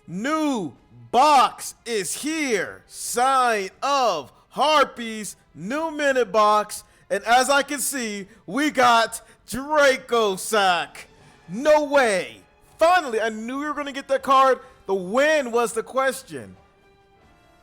New box is here. Sign of Harpies, new minute box. And as I can see, we got Draco Sack. No way. Finally, I knew we were going to get that card. The win was the question.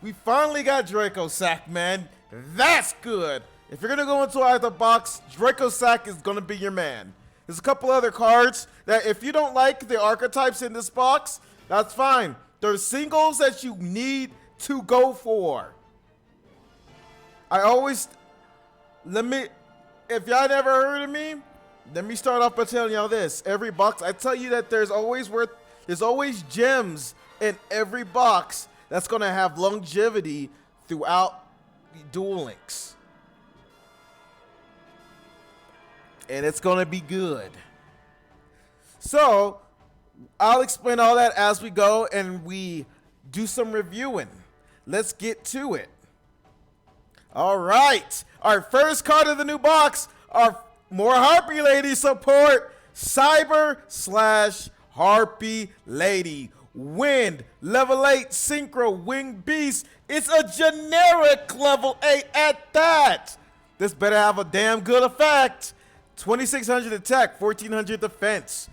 We finally got Draco Sack, man. That's good. If you're going to go into either box, Draco Sack is going to be your man. There's a couple other cards that if you don't like the archetypes in this box, that's fine. There's singles that you need to go for. If y'all never heard of me, let me start off by telling y'all this. Every box, I tell you that there's always gems in every box that's going to have longevity throughout Duel Links. And it's going to be good. So, I'll explain all that as we go and we do some reviewing. Let's get to it. All right. Our first card of the new box are more Harpy Lady support. Cyber/Harpy Lady. Wind, level 8, Synchro, Winged Beast. It's a generic level 8 at that. This better have a damn good effect. 2600 attack, 1400 defense.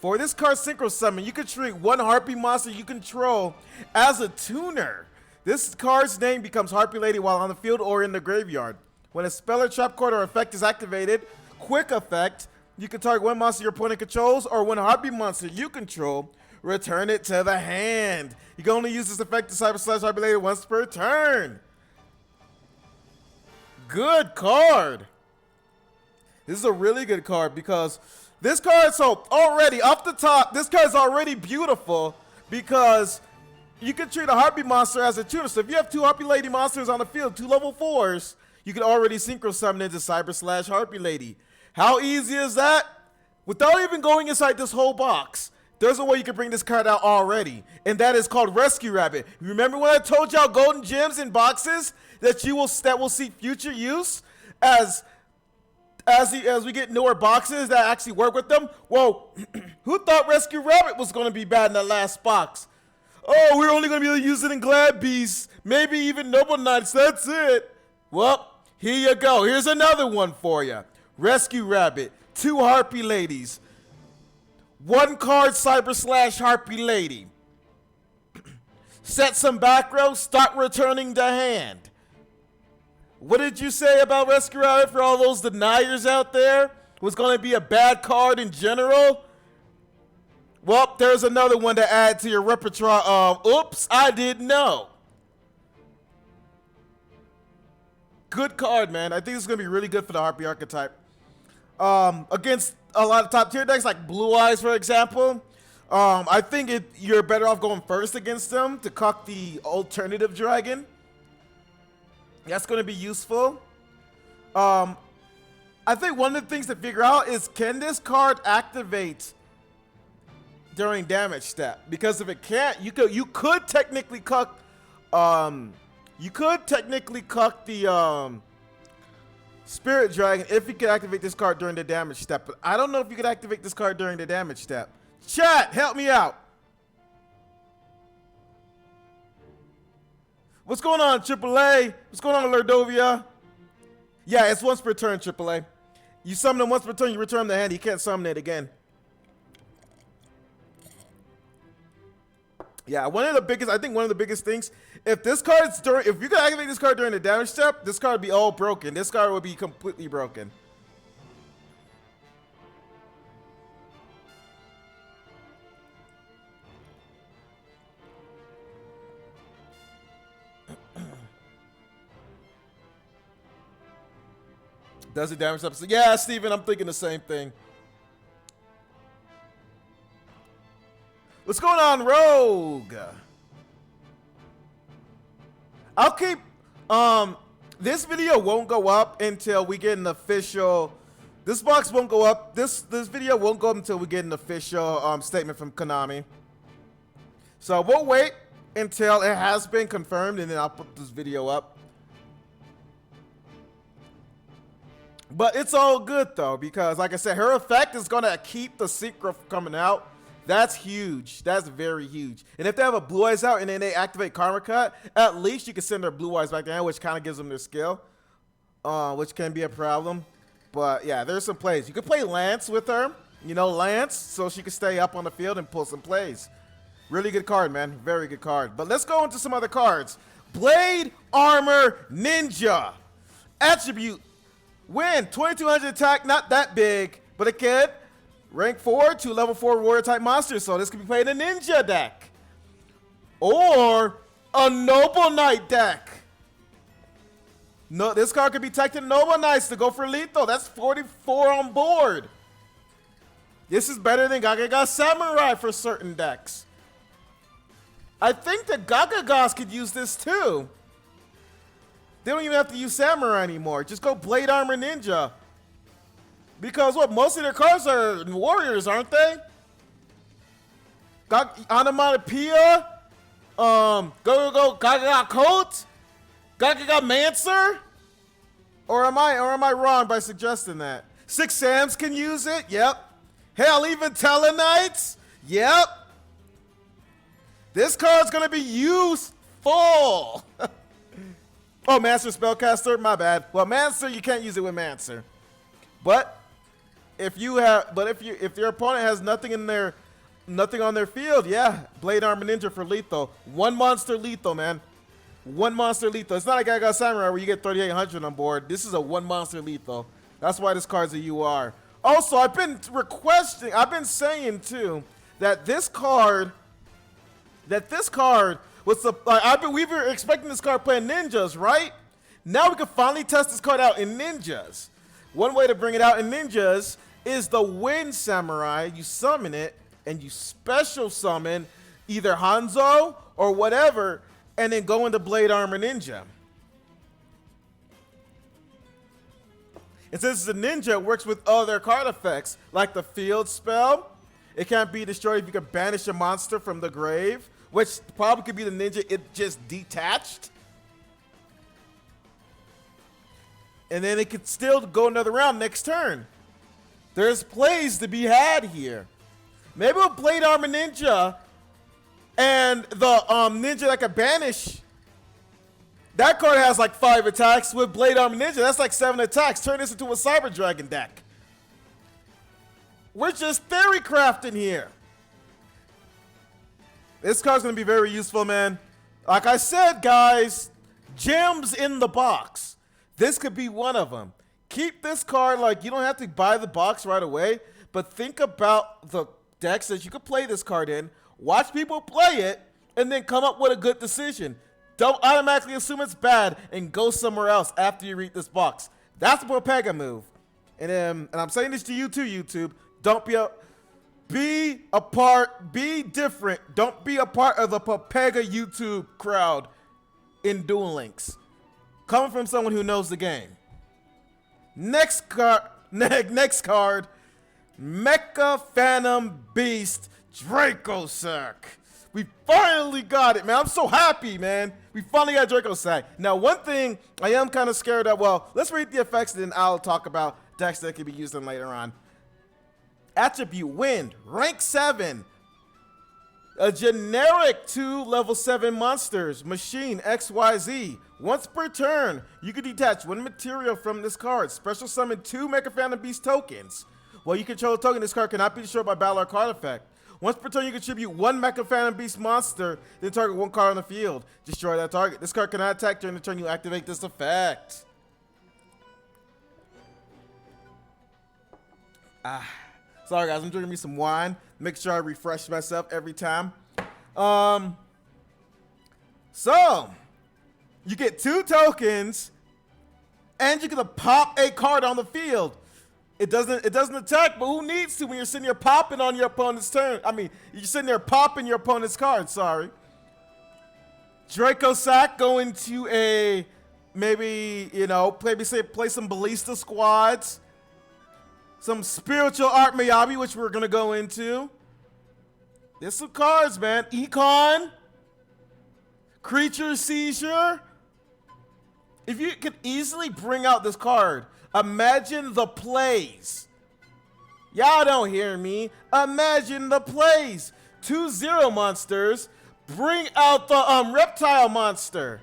For this card Synchro Summon, you can treat one Harpy monster you control as a tuner. This card's name becomes Harpy Lady while on the field or in the graveyard. When a spell or trap card or effect is activated, quick effect, you can target one monster your opponent controls or one Harpy monster you control, return it to the hand. You can only use this effect to Cyber/Harpy Lady once per turn. Good card. This is a really good card because this card, so already off the top, this card is already beautiful because you can treat a Harpy monster as a tuner. So if you have two Harpy Lady monsters on the field, two level 4s, you can already Synchro Summon into Cyber/Harpy Lady. How easy is that? Without even going inside this whole box, there's a way you can bring this card out already, and that is called Rescue Rabbit. Remember when I told y'all golden gems in boxes that will see future use as we get newer boxes that actually work with them? Well, who thought Rescue Rabbit was going to be bad in that last box? Oh, we're only going to be able to use it in Glad Beasts, maybe even Noble Knights, that's it. Well, here you go. Here's another one for you. Rescue Rabbit, 2 Harpy Ladies. 1 card Cyber/Harpy Lady. Set some back row, start returning to hand. What did you say about Rescue Rabbit for all those deniers out there? Was going to be a bad card in general? Well, there's another one to add to your repertoire of, oops, I didn't know. Good card, man. I think this is going to be really good for the Harpy archetype. Against a lot of top tier decks like Blue Eyes, for example, I think you're better off going first against them to cock the alternative dragon. That's going to be useful. I think one of the things to figure out is, can this card activate during damage step? Because if it can't, you could technically cuck the Spirit Dragon if you could activate this card during the damage step. But I don't know if you could activate this card during the damage step. Chat, help me out. What's going on, AAA? What's going on, Lordovia? Yeah, it's once per turn, AAA. You summon him once per turn, you return the hand. You can't summon it again. Yeah, one of the biggest things, if you could activate this card during the damage step, this card would be all broken. This card would be completely broken. Does it damage step? Yeah, Steven, I'm thinking the same thing. What's going on, Rogue? I'll keep, this video won't go up until we get an official, this box won't go up, this video won't go up until we get an official statement from Konami. So we'll wait until it has been confirmed and then I'll put this video up. But it's all good though, because like I said, her effect is gonna keep the secret coming out That's huge. That's very huge. And if they have a Blue Eyes out and then they activate Karma Cut, at least you can send their Blue Eyes back there, which kind of gives them their skill, which can be a problem. But yeah, there's some plays. You could play Lance with her, you know, Lance, so she can stay up on the field and pull some plays. Really good card, man. Very good card. But let's go into some other cards. Blade Armor Ninja. Attribute. Win. 2200 attack. Not that big, but it can. Rank 4 to level 4 warrior type monster. So this could be played in a ninja deck. Or a Noble Knight deck. No, this card could be tacked in Noble Knights to go for lethal. That's 44 on board. This is better than Gagaga Samurai for certain decks. I think the Gagagas could use this too. They don't even have to use Samurai anymore. Just go Blade Armor Ninja. Because what? Most of their cards are warriors, aren't they? Onomatopoeia. Go Gagaga Coat. Gagaga Mancer. Or am I wrong by suggesting that? Six Sams can use it. Yep. Hell, even Telenites. Yep. This card's gonna be useful. Oh, Master Spellcaster, my bad. Well, Mancer, you can't use it with Mancer. But if your opponent has nothing on their field, yeah, Blade Armor Ninja for lethal. One monster lethal, man. One monster lethal. It's not like I got Samurai where you get 3800 on board. This is a one monster lethal. That's why this card's a UR. Also, I've been saying too that this card was we were expecting this card playing ninjas, right? Now we can finally test this card out in ninjas. One way to bring it out in ninjas is the Wind Samurai. You summon it and you special summon either Hanzo or whatever, and then go into Blade Armor Ninja. And since it's a ninja, it works with other card effects, like the field spell. It can't be destroyed if you can banish a monster from the grave, which probably could be the ninja it just detached. And then it could still go another round next turn. There's plays to be had here. Maybe with Blade Armor Ninja and the ninja that can banish. That card has like 5 attacks. With Blade Armor Ninja, that's like 7 attacks. Turn this into a Cyber Dragon deck. We're just theory crafting here. This card's gonna be very useful, man. Like I said, guys, gems in the box. This could be one of them. Keep this card, like, you don't have to buy the box right away, but think about the decks that you could play this card in, watch people play it, and then come up with a good decision. Don't automatically assume it's bad and go somewhere else after you read this box. That's the Popega move. And I'm saying this to you too, YouTube. Be different. Don't be a part of the Popega YouTube crowd in Duel Links. Coming from someone who knows the game. Next card, Mecha Phantom Beast Dracosack. We finally got it, man. I'm so happy, man. We finally got Dracosack. Now, one thing I am kind of scared of, well, let's read the effects and then I'll talk about decks that can be used in later on. Attribute Wind, rank 7. A generic 2 level 7 monsters, machine XYZ. Once per turn, you can detach 1 material from this card. Special summon 2 Mecha Phantom Beast tokens. While you control a token, this card cannot be destroyed by battle or card effect. Once per turn, you contribute 1 Mecha Phantom Beast monster, then target 1 card on the field. Destroy that target. This card cannot attack during the turn you activate this effect. Sorry guys, I'm drinking me some wine. Make sure I refresh myself every time. So you get 2 tokens, and you can pop a card on the field. It doesn't attack, but who needs to when you're sitting there popping on your opponent's turn? I mean, you're sitting there popping your opponent's card. Sorry. Dracosack going to a maybe play some Ballista squads. Some Spiritual Art Miyabi, which we're going to go into. There's some cards, man. Econ. Creature Seizure. If you could easily bring out this card, imagine the plays Y'all don't hear me. Imagine the plays. 2-0 monsters. Bring out the reptile monster.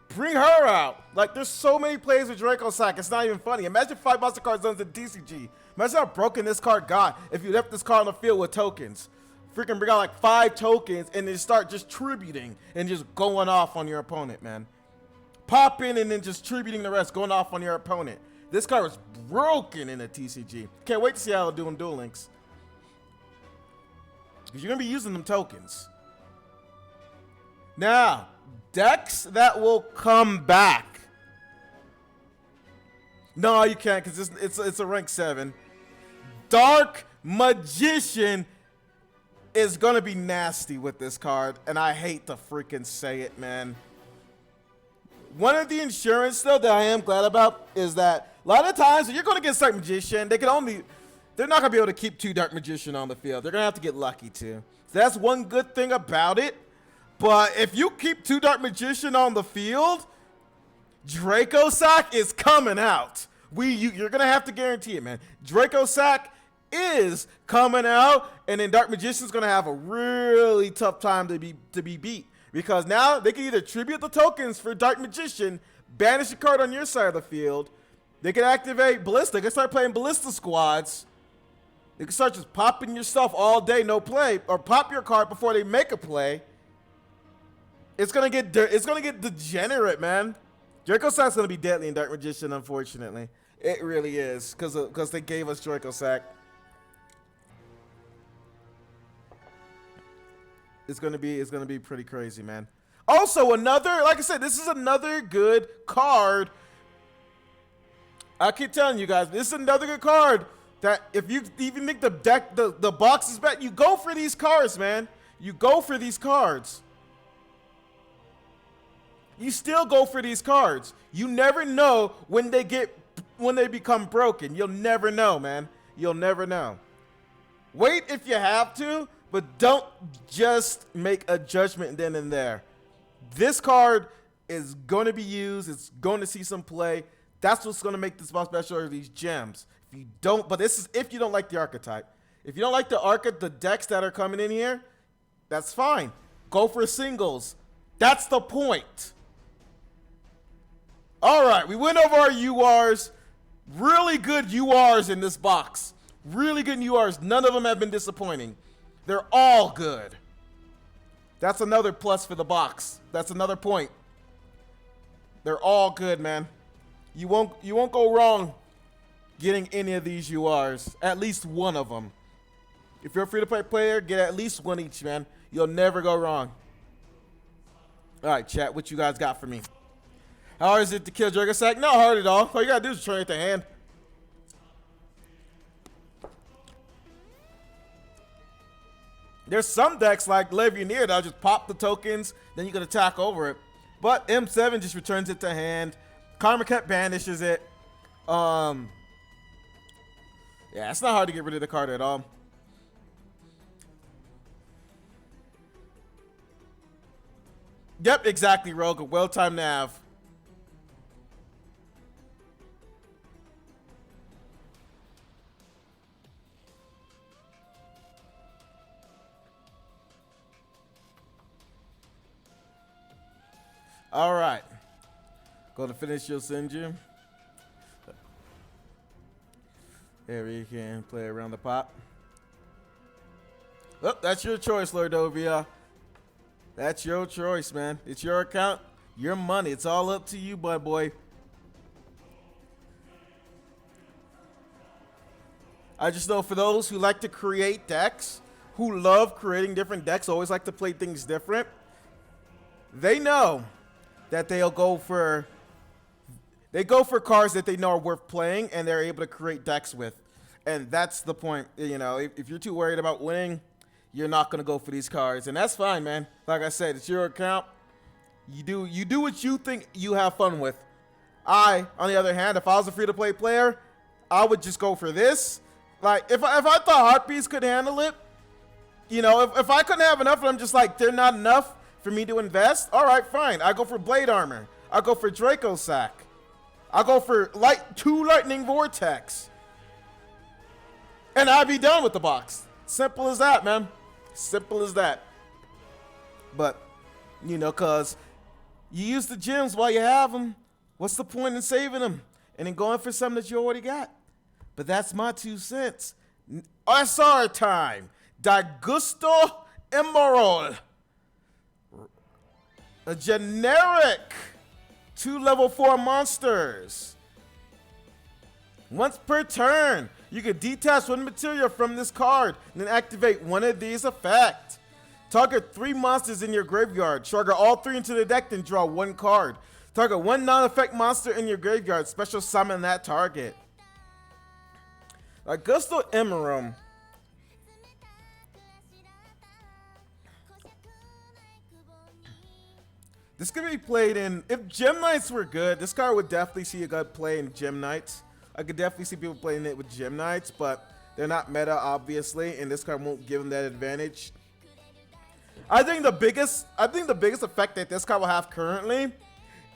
Bring her out. Like, there's so many plays with Draco Sack. It's not even funny. Imagine 5 monster cards done to DCG. Imagine how broken this card got if you left this card on the field with tokens. Freaking bring out like 5 tokens and then start just tributing and just going off on your opponent, man. Pop in and then just tributing the rest, going off on your opponent. This card was broken in the TCG. Can't wait to see how it'll do in Duel Links. Because you're going to be using them tokens. Now, decks that will come back. No, you can't because it's a rank 7. Dark Magician is going to be nasty with this card. And I hate to freaking say it, man. One of the insurance, though, that I am glad about is that a lot of times when you're going to get Dark Magician, they're not going to be able to keep 2 Dark Magician on the field. They're going to have to get lucky, too. So that's one good thing about it. But if you keep 2 Dark Magician on the field, Draco Sack is coming out. You're going to have to guarantee it, man. Draco Sack is coming out, and then Dark Magician's going to have a really tough time to be beat. Because now they can either tribute the tokens for Dark Magician, banish a card on your side of the field. They can activate Ballista. They can start playing Ballista squads. They can start just popping your stuff all day, no play, or pop your card before they make a play. It's gonna get degenerate, man. Draco Sack's gonna be deadly in Dark Magician, unfortunately. It really is, because they gave us Draco Sack. It's gonna be pretty crazy, man. Also, like I said, this is another good card. I keep telling you guys, this is another good card that if you even think the box is bad, you go for these cards, man. You go for these cards. You still go for these cards. You never know when they become broken. You'll never know, man. You'll never know. Wait if you have to, but don't just make a judgment then and there. This card is going to be used. It's going to see some play. That's what's going to make this boss special are these gems. If you don't, but this is if you don't like the archetype. If you don't like the decks that are coming in here, that's fine. Go for singles. That's the point. All right, we went over our URs. Really good URs in this box. Really good URs. None of them have been disappointing. They're all good. That's another plus for the box. That's another point. They're all good, man. You won't go wrong getting any of these URs. At least one of them. If you're a free-to-play player, get at least one each, man. You'll never go wrong. All right, chat, what you guys got for me? How hard is it to kill Draco Sack? Not hard at all. All you gotta do is turn it to hand. There's some decks like Legionnaire that'll just pop the tokens, then you can attack over it. But M7 just returns it to hand. Karma Cat banishes it. Yeah, it's not hard to get rid of the card at all. Yep, exactly, Rogue. A well-timed nav. All right. Go to finish your Sinju. There we can play around the pop. Oh, that's your choice, Lordovia. That's your choice, man. It's your account, your money. It's all up to you, boy. I just know for those who like to create decks, who love creating different decks, always like to play things different, they know that they go for cards that they know are worth playing and they're able to create decks with. And that's the point. You know, if you're too worried about winning, you're not going to go for these cards. And that's fine, man. Like I said, it's your account. You do what you think you have fun with. On the other hand, if I was a free-to-play player, I would just go for this. Like, if I thought Harpies could handle it, you know, if I couldn't have enough of them, just like they're not enough for me to invest, all right, fine. I go for Blade Armor. I go for Draco Sack. I go for 2 Lightning Vortex. And I'd be done with the box. Simple as that, man. Simple as that. But, you know, because you use the gems while you have them. What's the point in saving them and then going for something that you already got? But that's my 2 cents. SR time. Dagusto Emerald. A generic 2 level 4 monsters. Once per turn, you can detach 1 material from this card and then activate one of these effects. Target 3 monsters in your graveyard. Target all 3 into the deck, then draw 1 card. Target 1 non-effect monster in your graveyard. Special summon that target. Augusto Emerald. This could be played in, if Gem Knights were good, this card would definitely see a good play in Gem Knights. I could definitely see people playing it with Gem Knights, but they're not meta, obviously, and this card won't give them that advantage. I think the biggest effect that this card will have currently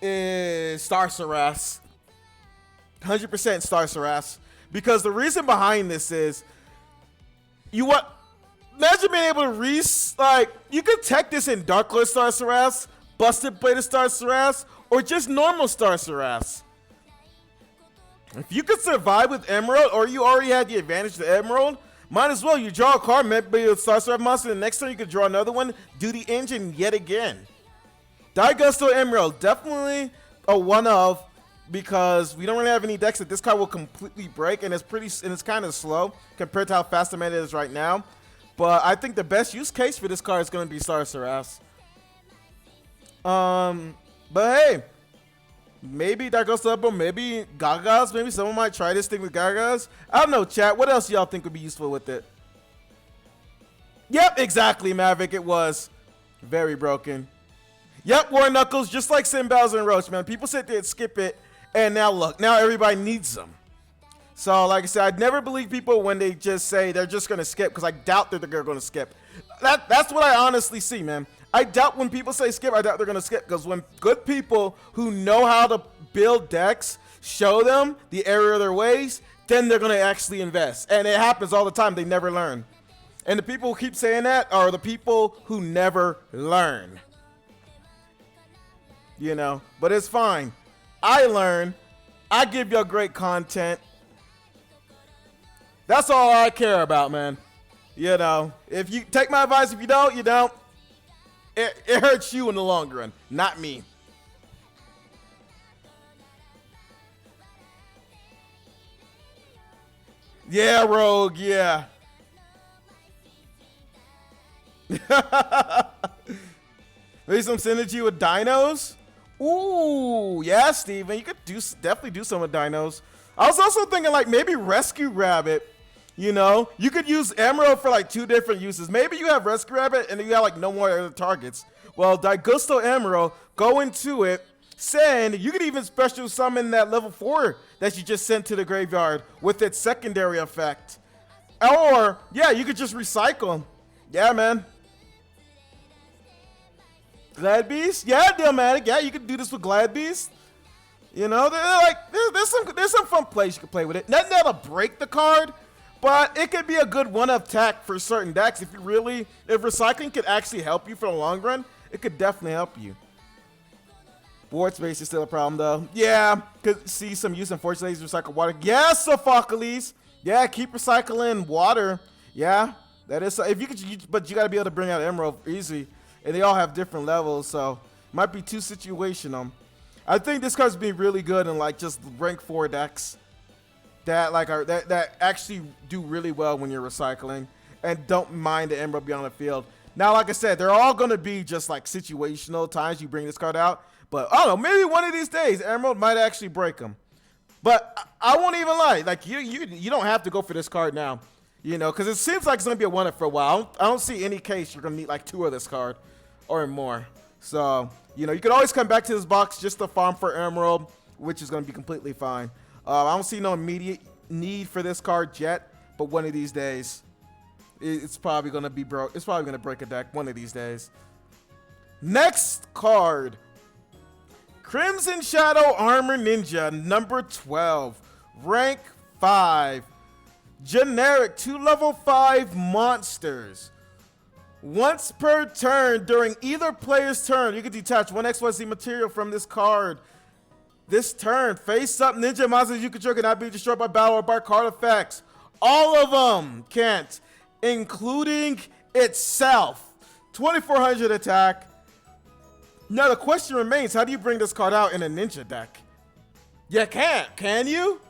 is Star Saras. 100% Star Saras. Because the reason behind this is, imagine being able to you could tech this in Dark Lord Star Saras, Busted Plated Star Saras, or just normal Star Saras. If you could survive with Emerald, or you already had the advantage to Emerald, might as well. You draw a card, maybe a Star Saras monster, and the next turn you could draw another one, do the engine yet again. Daigusto Emerald, definitely a one-of, because we don't really have any decks that this card will completely break, and it's kind of slow compared to how fast the meta is right now. But I think the best use case for this card is going to be Star Saras. But hey, maybe Daigusto Emerald, maybe Gagas, maybe someone might try this thing with Gagas. I don't know, chat. What else y'all think would be useful with it? Yep, exactly, Maverick. It was very broken. Yep, War Knuckles, just like Sin Bowser and Roach, man. People sit there and skip it, and now look, now everybody needs them. So, like I said, I'd never believe people when they just say they're just going to skip, because I doubt that they're going to skip. That's what I honestly see, man. I doubt when people say skip, I doubt they're going to skip, because when good people who know how to build decks show them the error of their ways, then they're going to actually invest. And it happens all the time. They never learn. And the people who keep saying that are the people who never learn. You know, but it's fine. I learn. I give y'all great content. That's all I care about, man. You know, if you take my advice, if you don't, you don't. It hurts you in the long run, not me. Yeah, Rogue, yeah. Maybe some synergy with dinos? Ooh, yeah, Steven. You could definitely do some with dinos. I was also thinking like maybe Rescue Rabbit. You know, you could use Emerald for like 2 different uses. Maybe you have Rescue Rabbit and then you have like no more other targets. Well, Daigusto Emerald, go into it, send. You could even special summon that level 4 that you just sent to the graveyard with its secondary effect. Or, yeah, you could just recycle. Yeah, man. Glad Beast? Yeah, Dilmatic. Yeah, you could do this with Glad Beast. You know, there's some fun plays you can play with it. Nothing that'll break the card. But it could be a good one-up tack for certain decks. If recycling could actually help you for the long run, it could definitely help you. Board space is still a problem, though. Yeah, could see some use in Fortune Ladies recycle water. Yes, Sophocles. Yeah, keep recycling water. Yeah, that is. If you could, but you got to be able to bring out Emerald easy, and they all have different levels, so it might be too situational. I think this card's being really good in like just rank 4 decks. That actually do really well when you're recycling and don't mind the Emerald beyond the field. Now, like I said, they're all going to be just like situational times you bring this card out. But I don't know, maybe one of these days Emerald might actually break them. But I won't even lie, like you don't have to go for this card now, you know, because it seems like it's going to be a one-up for a while. I don't see any case you're going to need like 2 of this card or more. So, you know, you can always come back to this box just to farm for Emerald, which is going to be completely fine. I don't see no immediate need for this card yet, but one of these days, it's probably going to be broke. It's probably going to break a deck one of these days. Next card, Crimson Shadow Armor Ninja, number 12, rank 5. generic 2 level 5 monsters. Once per turn, during either player's turn, you can detach 1 XYZ material from this card. This turn, face up ninja monsters you control cannot be destroyed by battle or by card effects. All of them can't, including itself. 2400 attack. Now the question remains, how do you bring this card out in a ninja deck? You can't, can you?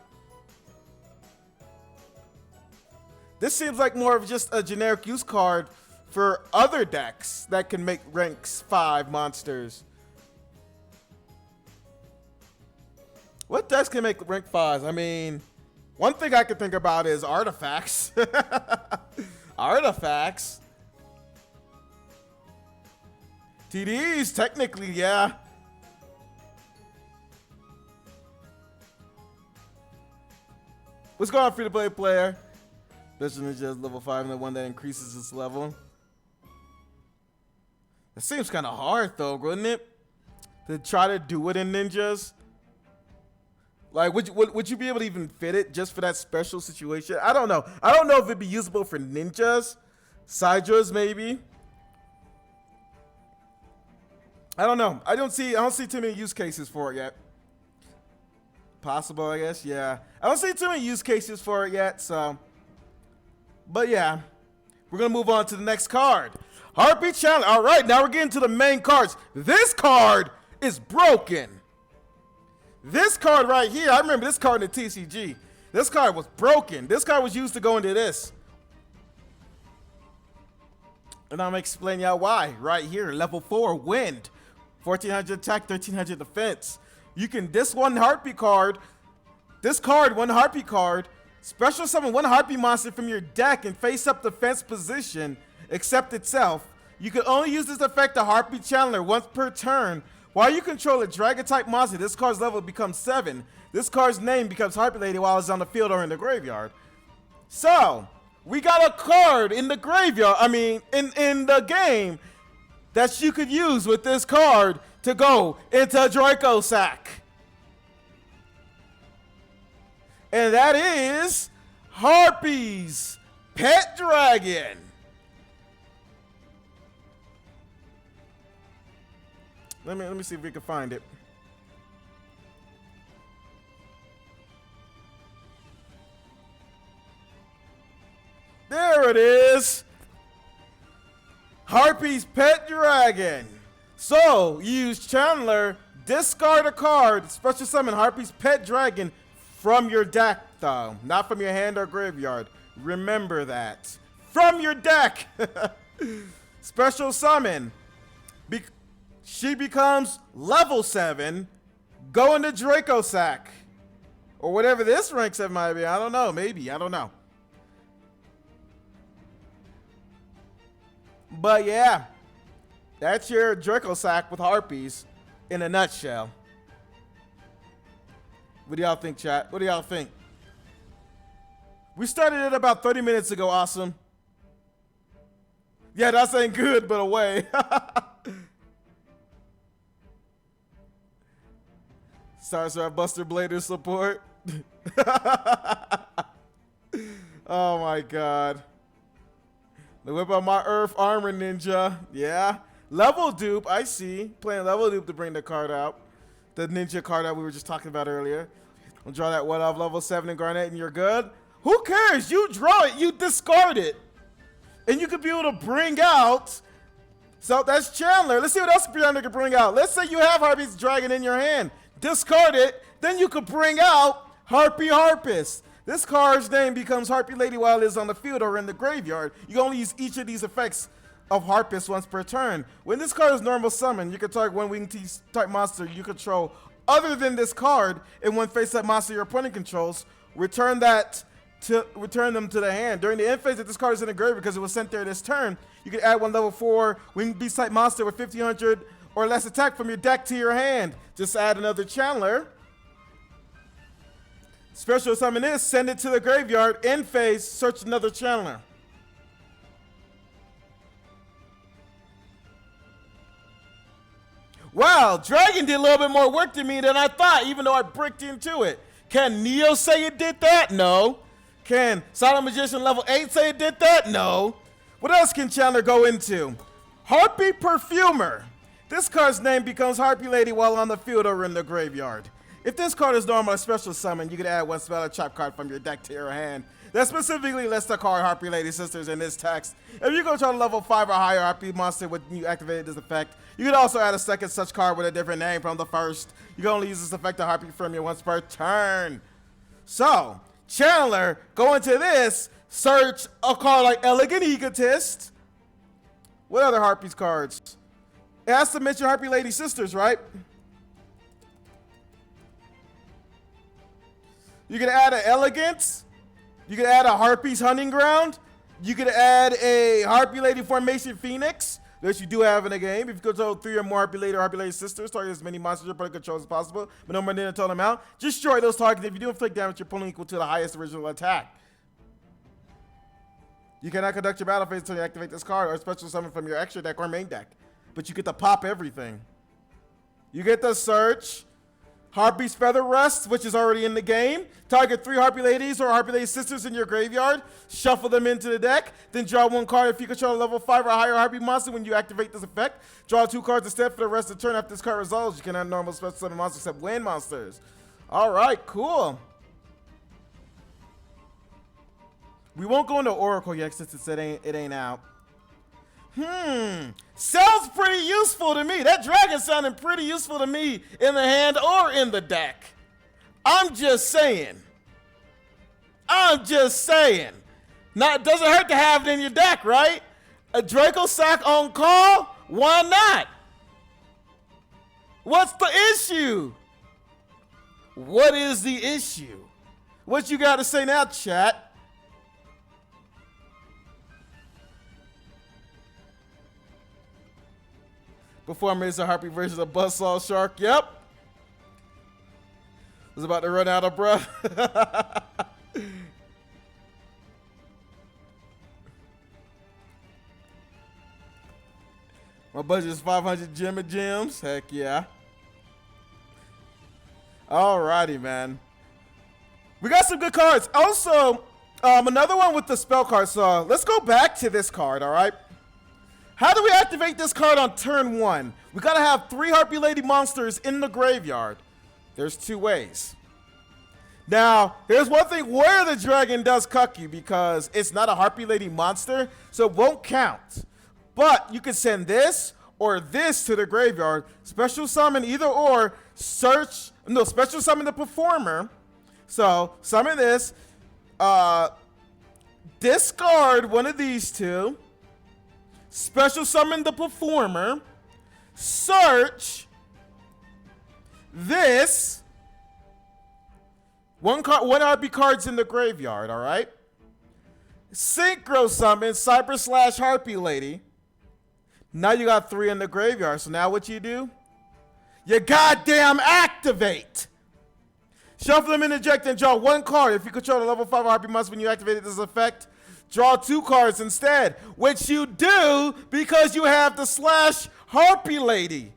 This seems like more of just a generic use card for other decks that can make ranks 5 monsters. What decks can make rank 5s? I mean, one thing I can think about is artifacts. Artifacts. TDs, technically, yeah. What's going on, free-to-play player? This is just level 5 and the one that increases its level. It seems kind of hard though, wouldn't it? To try to do it in ninjas. Like, would you be able to even fit it just for that special situation? I don't know. I don't know if it'd be usable for ninjas. Sidras, maybe. I don't know. I don't see too many use cases for it yet. Possible, I guess. Yeah. I don't see too many use cases for it yet, so. But yeah. We're going to move on to the next card. Harpie Challenge. All right, now we're getting to the main cards. This card is broken. This card right here, I remember this card in the TCG. This card was broken. This card was used to go into this. And I'm explaining y'all why. Right here, level 4, Wind. 1400 attack, 1300 defense. You can discard 1 Harpie card. Discard 1 Harpie card. Special summon 1 Harpie monster from your deck and face up defense position, except itself. You can only use this effect to Harpie Chandler once per turn. While you control a dragon type monster, this card's level becomes 7. This card's name becomes Harpie Lady while it's on the field or in the graveyard. So, we got a card in the graveyard, I mean, in the game that you could use with this card to go into Draco Sack. And that is Harpies Pet Dragon. Let me see if we can find it. There it is. Harpies Pet Dragon. So, use Chandler, discard a card, special summon Harpies Pet Dragon from your deck, though. Not from your hand or graveyard. Remember that. From your deck. Special summon. She becomes level 7. Go into Draco Sack. Or whatever this rank 7 might be. I don't know. Maybe. I don't know. But yeah. That's your Draco Sack with Harpies in a nutshell. What do y'all think, chat? What do y'all think? We started it about 30 minutes ago, awesome. Yeah, that's ain't good, but away. Sorry, sir, Buster Blader support. Oh my god. The whip out my Earth Armor Ninja. Yeah. Level dupe, I see. Playing level dupe to bring the card out. The ninja card that we were just talking about earlier. We'll draw that one off level 7 in Garnet and you're good. Who cares? You draw it, you discard it. And you could be able to bring out. So that's Chandler. Let's see what else Chandler can bring out. Let's say you have Harpie's Dragon in your hand. Discard it. Then you could bring out Harpie Harpist. This card's name becomes Harpie Lady while it is on the field or in the graveyard. You can only use each of these effects of Harpist once per turn. When this card is normal summon, you can target 1 wing type monster you control other than this card and 1 face-up monster your opponent controls. Return them to the hand. During the end phase that this card is in the graveyard because it was sent there this turn, you can add 1 level 4 wing beast type monster with 1500 or less attack from your deck to your hand. Just add another Chandler. Special summon is send it to the graveyard. End phase, search another Chandler. Wow, Dragon did a little bit more work to me than I thought, even though I bricked into it. Can Neo say it did that? No. Can Silent Magician level 8 say it did that? No. What else can Chandler go into? Harpy Perfumer. This card's name becomes Harpy Lady while on the field or in the graveyard. If this card is normal or special summon, you can add one spell or trap card from your deck to your hand. That specifically lists the card Harpy Lady Sisters in this text. If you go to a level 5 or higher Harpy monster when you activate this effect, you can also add a second such card with a different name from the first. You can only use this effect to Harpy Perfumer once per turn. So, Chandler, go into this, search a card like Elegant Egotist. What other Harpies cards? It has to mention Harpy Lady Sisters, right? You can add an Elegance. You can add a Harpies Hunting Ground. You can add a Harpy Lady Formation Phoenix, which you do have in the game. If you control 3 or more Harpy Lady or Harpy Lady Sisters, target as many monsters your opponent controls as possible, but no more than a total amount. Just destroy those targets. If you do inflict damage, your opponent equal to the highest original attack. You cannot conduct your battle phase until you activate this card or special summon from your extra deck or main deck. But you get to pop everything. You get to search Harpy's Feather Rest, which is already in the game. Target 3 Harpy Ladies or Harpy Lady Sisters in your graveyard. Shuffle them into the deck. Then draw 1 card if you control a level 5 or higher Harpy monster when you activate this effect. Draw 2 cards instead for the rest of the turn. After this card resolves, you can add normal special summon monsters except wind monsters. Alright, cool. We won't go into Oracle yet since it ain't out. Sounds pretty useful to me. That dragon sounded pretty useful to me in the hand or in the deck. I'm just saying. Now, it doesn't hurt to have it in your deck, right? A Draco Sack on call? Why not? What's the issue? What is the issue? What you got to say now, chat? Performer is a Harpy version of Buzzsaw Shark. Yep. Was about to run out of breath. My budget is 500 gems. Heck yeah. Alrighty, man. We got some good cards. Also, another one with the spell card. So let's go back to this card, all right? How do we activate this card on turn 1? We gotta have 3 Harpy Lady monsters in the graveyard. There's 2 ways. Now, here's one thing where the dragon does cuck you because it's not a Harpy Lady monster, so it won't count. But you can send this or this to the graveyard, special summon either or, special summon the performer. So, summon this, discard one of these 2, special summon the performer, search this, one RP card's in the graveyard, all right? Synchro summon Cyber / Harpy Lady. Now you got 3 in the graveyard, so now what you do? You goddamn activate! Shuffle them in the deck and draw 1 card. If you control a level 5 Harpy monster when you activate this effect, draw 2 cards instead, which you do because you have the / Harpy Lady.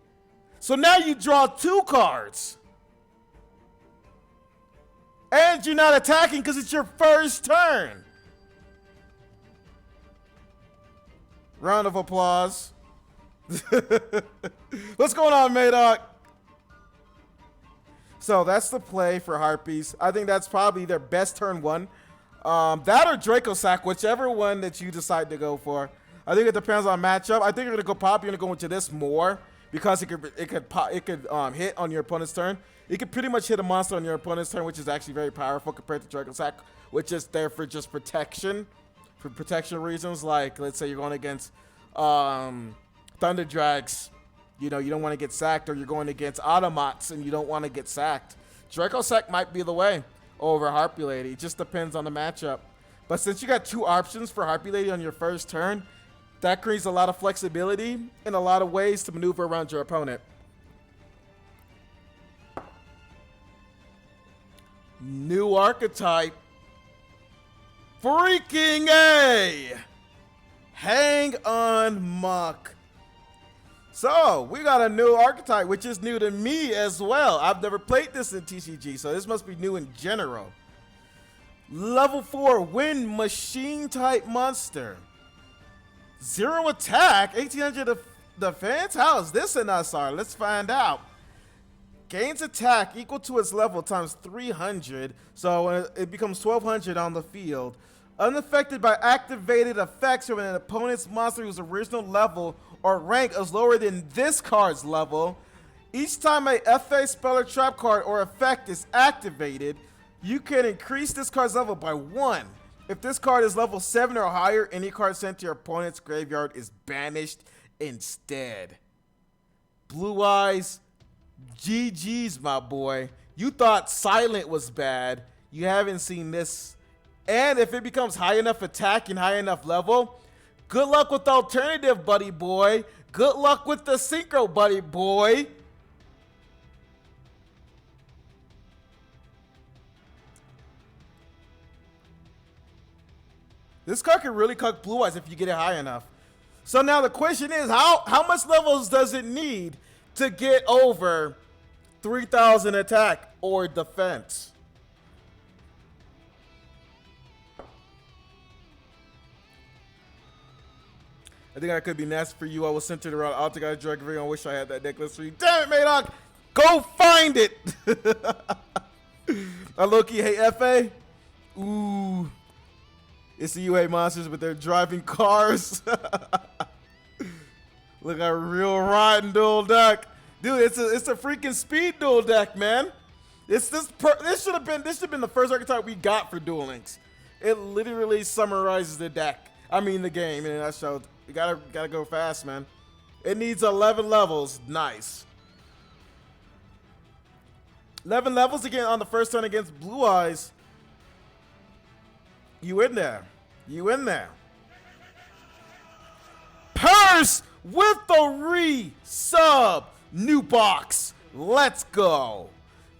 So now you draw 2 cards. And you're not attacking because it's your first turn. Round of applause. What's going on, Madoc? So that's the play for Harpies. I think that's probably their best turn 1. That or Draco Sack, whichever one that you decide to go for. I think it depends on matchup. I think you're gonna go into this more because it could hit on your opponent's turn. It could pretty much hit a monster on your opponent's turn, which is actually very powerful compared to Draco Sack, which is there for just protection, for protection reasons. Like let's say you're going against Thunder Drags, you know, you don't want to get sacked, or you're going against Automots and you don't want to get sacked. Draco Sack might be the way over Harpy Lady. It just depends on the matchup. But since you got 2 options for Harpy Lady on your first turn, that creates a lot of flexibility and a lot of ways to maneuver around your opponent. New archetype. Freaking A! Hang on Muck. So, we got a new archetype, which is new to me as well. I've never played this in TCG, so this must be new in general. Level 4 Wind Machine type monster. 0 attack, 1800 defense? How is this an SR? Let's find out. Gains attack equal to its level times 300, so it becomes 1200 on the field. Unaffected by activated effects from an opponent's monster whose original level or rank is lower than this card's level. Each time a FA spell or trap card or effect is activated, you can increase this card's level by 1. If this card is level 7 or higher, any card sent to your opponent's graveyard is banished instead. Blue Eyes, GG's, my boy. You thought Silent was bad. You haven't seen this. And if it becomes high enough attack and high enough level, good luck with alternative, buddy boy. Good luck with the synchro, buddy boy. This card can really cook Blue Eyes if you get it high enough. So now the question is, how much levels does it need to get over 3000 attack or defense? I think I could be nasty for you. I was centered around Altagai Drug Ring. I wish I had that necklace for you. Damn it, Madoc! Go find it! I low-key hate FA. Ooh. It's the UA monsters, but they're driving cars. Look at real rotten dual deck. Dude, it's a freaking speed dual deck, man. This should have been the first archetype we got for Duel Links. It literally summarizes the deck. I mean the game, and that showed. You gotta go fast, man. It needs 11 levels. Nice. 11 levels again on the first turn against Blue Eyes. You in there. You in there. Purse with the re-sub. New box. Let's go.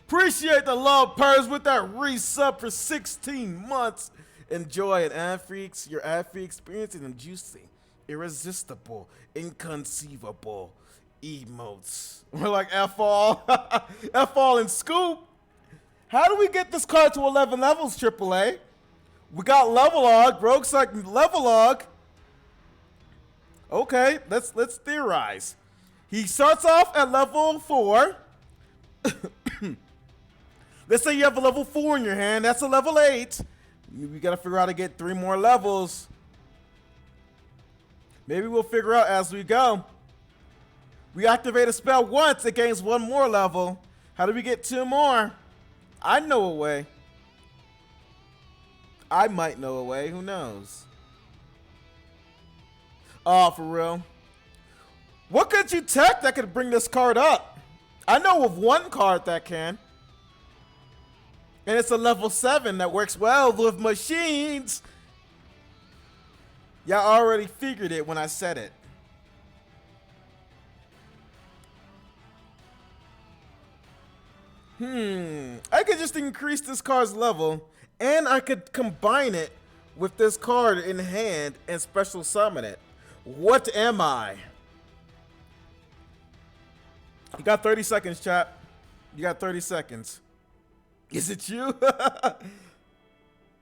Appreciate the love, Purse, with that re-sub for 16 months. Enjoy it, ad-freaks. Your ad-free experience and juicy, irresistible, inconceivable emotes. We're like F-all. F-all and Scoop. How do we get this card to 11 levels, AAA? We got Levelog, Rogue's like Levelog. Okay, let's theorize. He starts off at level 4. Let's say you have a level 4 in your hand. That's a level 8. We gotta figure out how to get 3 more levels. Maybe we'll figure out as we go. We activate a spell once, it gains 1 more level. How do we get 2 more? I know a way. I might know a way, who knows? Oh, for real? What could you tech that could bring this card up? I know of 1 card that can. And it's a level 7 that works well with machines. Y'all already figured it when I said it. I could just increase this card's level, and I could combine it with this card in hand and special summon it. What am I? You got 30 seconds, chat. You got 30 seconds. Is it you?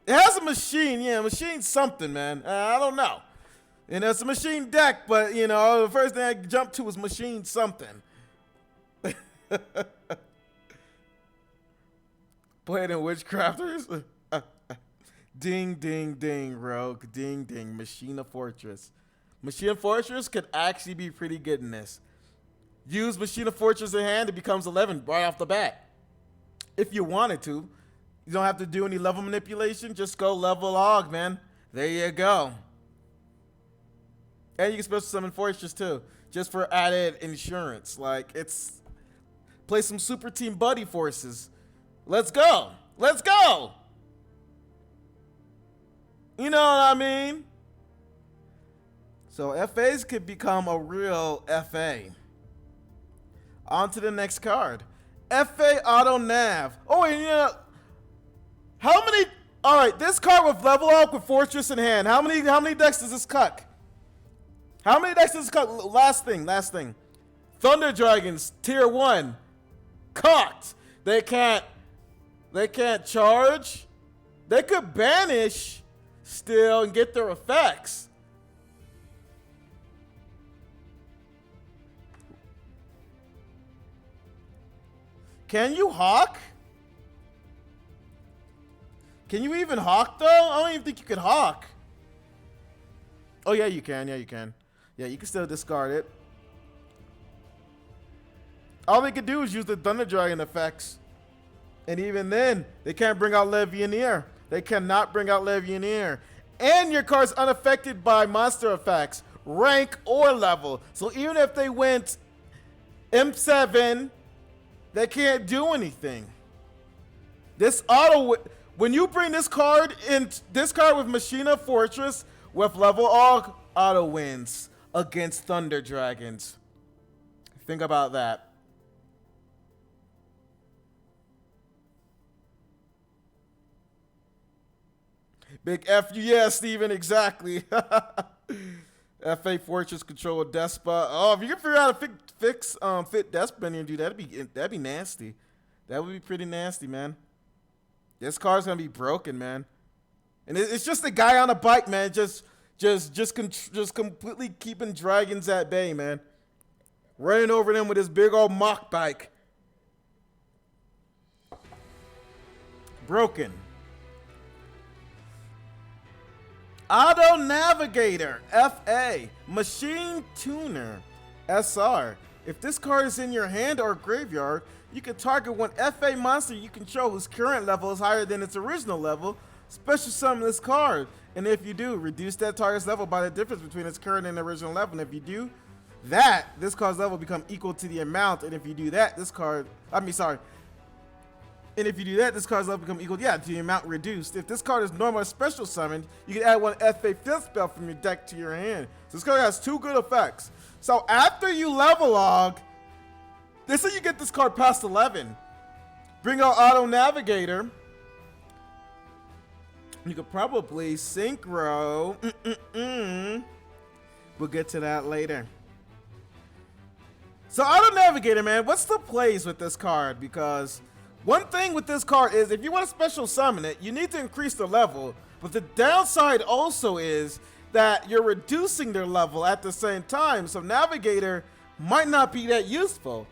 It has a machine, yeah, machine something, man. I don't know. You know, it's a machine deck, but, you know, the first thing I jumped to was machine something. Played in Witchcrafters? Ding, ding, ding, Rogue. Ding, ding. Machina Fortress. Machina Fortress could actually be pretty good in this. Use Machina Fortress in hand, it becomes 11 right off the bat. If you wanted to. You don't have to do any level manipulation. Just go level log, man. There you go. And you can special summon Fortress too. Just for added insurance. Like, it's... Play some Super Team Buddy Forces. Let's go. Let's go. You know what I mean? So FAs could become a real FA. On to the next card. FA Auto Nav. Oh, and you know, how many? All right, this card with level up with Fortress in hand. How many decks does this cut? How many decks does this cut? Last thing. Thunder Dragons tier 1. Cocked. They can't charge. They could banish still and get their effects. Can you hawk? Can you even hawk though? I don't even think you could hawk. Oh yeah, you can. Yeah, you can. Yeah, you can still discard it. All they could do is use the Thunder Dragon effects. And even then, they can't bring out Legionnaire. They cannot bring out Legionnaire. And your card's unaffected by monster effects, rank or level. So even if they went M7, they can't do anything. This auto, when you bring this card in, this card with Machina Fortress with level auto wins against Thunder Dragons. Think about that. Big F you, yeah, Steven, exactly. FA Fortress control Despa. Oh, if you can figure out how to fix fit Despa in here and do that, that'd be nasty. That would be pretty nasty, man. This car's gonna be broken, man. And it's just a guy on a bike, man. Just completely keeping dragons at bay, man. Running over them with his big old mock bike. Broken. Auto Navigator, FA, Machine Tuner, SR. If this card is in your hand or graveyard, you can target one FA monster you control whose current level is higher than its original level, special summon this card. And if you do, reduce that target's level by the difference between its current and original level. And if you do that, this card's level become equal to the amount. And if you do that, this card, and if you do that, this card's level become equal, to the amount reduced. If this card is normal or special summoned, you can add one FA fifth spell from your deck to your hand. So this card has two good effects. So after you level log, let's say you get this card past 11. Bring out Auto Navigator. You could probably synchro. We'll get to that later. So Auto Navigator, man, what's the plays with this card? Because one thing with this card is if you want to special summon it, you need to increase the level. But the downside also is that you're reducing their level at the same time. So Navigator might not be that useful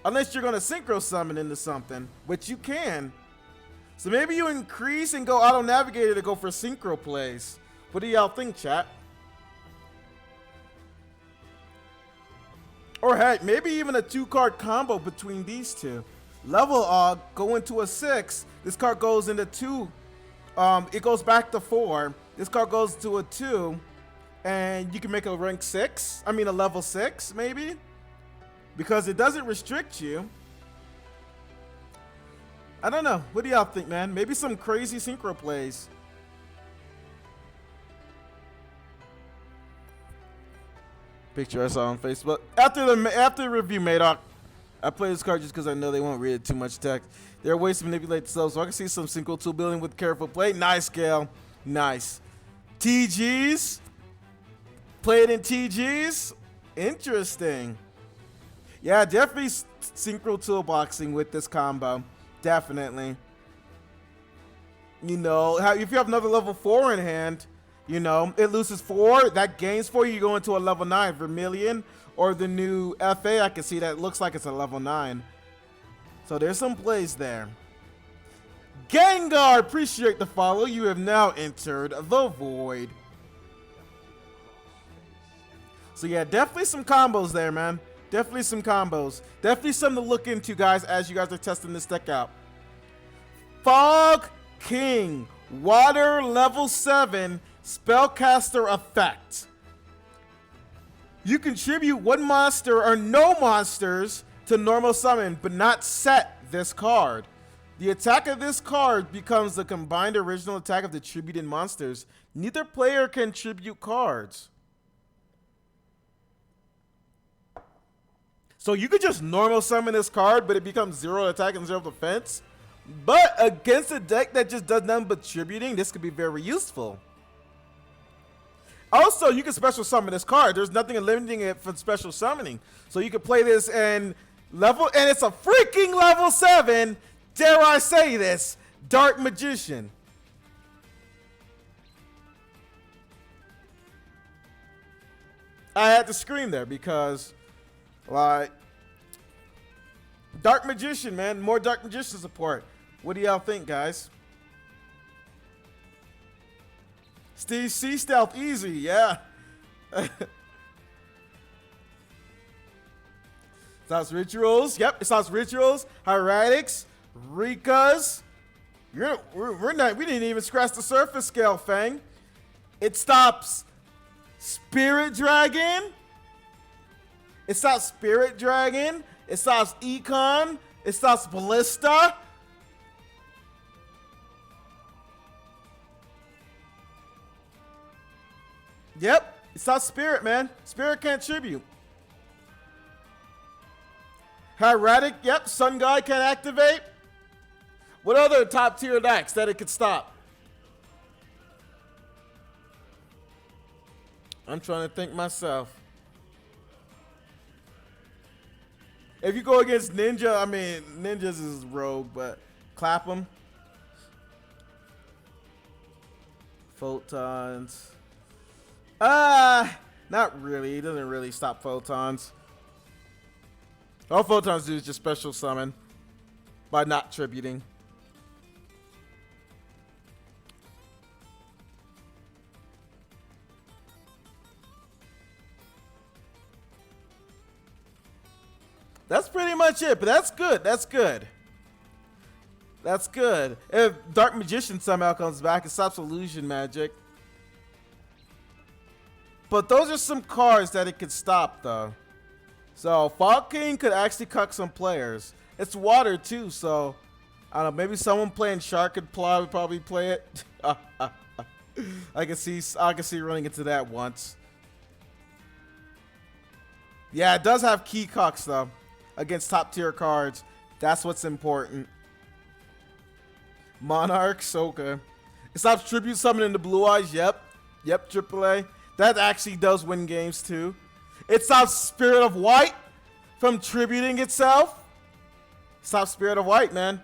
unless you're going to synchro summon into something, which you can. So maybe you increase and go Auto Navigator to go for synchro plays. What do y'all think, chat? Or heck, maybe even a 2-card combo between these two. Level go into a 6. This card goes into 2. It goes back to 4. This card goes to a 2. And you can make a rank 6. I mean a level 6 maybe. Because it doesn't restrict you. I don't know. What do y'all think, man? Maybe some crazy synchro plays. Picture I saw on Facebook. After the review, Madoc, I play this card just because I know they won't read too much text. There are ways to manipulate the stuff, so I can see some synchro tool building with careful play. Nice, Gale. Nice. TGs. Play it in TGs. Interesting. Yeah, definitely synchro toolboxing with this combo. Definitely. You know, if you have another level 4 in hand, you know, it loses 4, that gains 4, you go into a level 9. Vermilion or the new FA, I can see that looks like it's a level 9. So there's some plays there. Gengar, appreciate the follow. You have now entered the void. So yeah, definitely some combos there, man. Definitely some combos. Definitely something to look into, guys, as you guys are testing this deck out. Fog King, Water level 7, Spellcaster effect. You contribute one monster or no monsters to normal summon, but not set this card. The attack of this card becomes the combined original attack of the tributed monsters. Neither player can tribute cards. So you could just normal summon this card, but it becomes 0 attack and 0 defense. But against a deck that just does nothing but tributing, this could be very useful. Also, you can special summon this card. There's nothing limiting it from special summoning. So you can play this and it's a freaking level 7, dare I say this, Dark Magician. I had to scream there because, like, Dark Magician, man. More Dark Magician support. What do y'all think, guys? Steve C stealth easy, yeah. Stops rituals. Yep, it stops rituals. Hieratics, Rikas. We didn't even scratch the surface scale, Fang. It stops Spirit Dragon. It stops Spirit Dragon. It stops Econ. It stops Ballista. Yep, it stops Spirit, man. Spirit can't tribute. Hieratic, yep, Sun God can activate. What other top tier decks that it could stop? I'm trying to think myself. If you go against Ninja, I mean, Ninjas is rogue, but clap them. Photons. Not really. It doesn't really stop photons. All photons do is just special summon by not tributing. That's pretty much it, but that's good. That's good. That's good. If Dark Magician somehow comes back, it stops illusion magic. But those are some cards that it could stop, though. So, Fog King could actually cuck some players. It's water, too, so... I don't know, maybe someone playing Shark could probably play it. I can see running into that once. Yeah, it does have key cucks, though. Against top-tier cards. That's what's important. Monarchs, okay. It stops Tribute Summoning the Blue Eyes, yep. Yep, AAA. That actually does win games, too. It stops Spirit of White from tributing itself. Stop Spirit of White, man.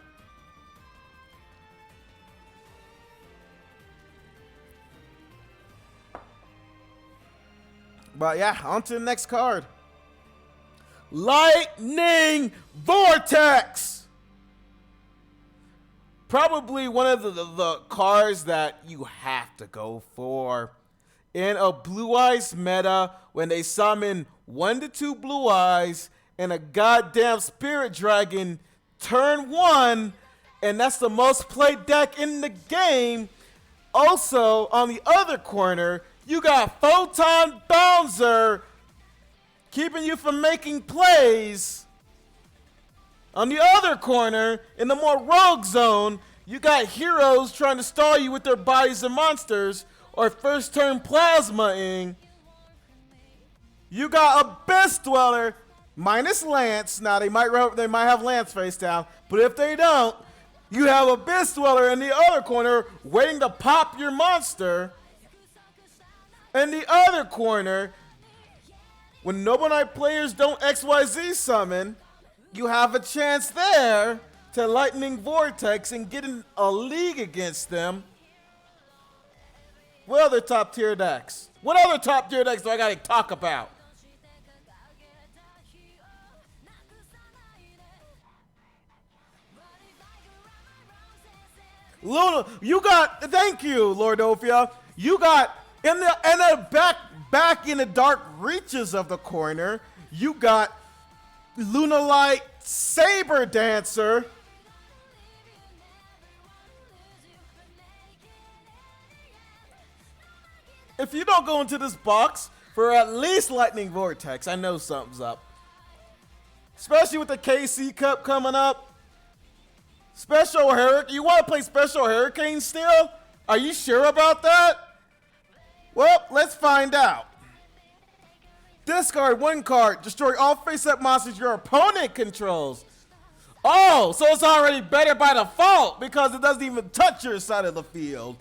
But yeah, on to the next card. Lightning Vortex. Probably one of the cards that you have to go for. In a Blue Eyes meta, when they summon 1 to 2 Blue Eyes and a goddamn Spirit Dragon turn 1, and that's the most played deck in the game. Also, on the other corner, you got Photon Bouncer keeping you from making plays. On the other corner, in the more rogue zone, you got heroes trying to stall you with their bodies and monsters, or first turn plasma-ing. You got Abyss Dweller minus Lance. Now they might have Lance face down, but if they don't, you have Abyss Dweller in the other corner waiting to pop your monster. In the other corner, when Noble Knight players don't XYZ summon, you have a chance there to Lightning Vortex and get in a league against them. What other top tier decks? What other top tier decks do I gotta talk about? Luna, you got, thank you, Lordofia. You got in the back in the dark reaches of the corner, you got Lunalight Saber Dancer. If you don't go into this box for at least Lightning Vortex, I know something's up. Especially with the KC Cup coming up. Special Hurricane. You want to play Special Hurricane still? Are you sure about that? Well, let's find out. Discard 1 card. Destroy all face-up monsters your opponent controls. Oh, so it's already better by default because it doesn't even touch your side of the field.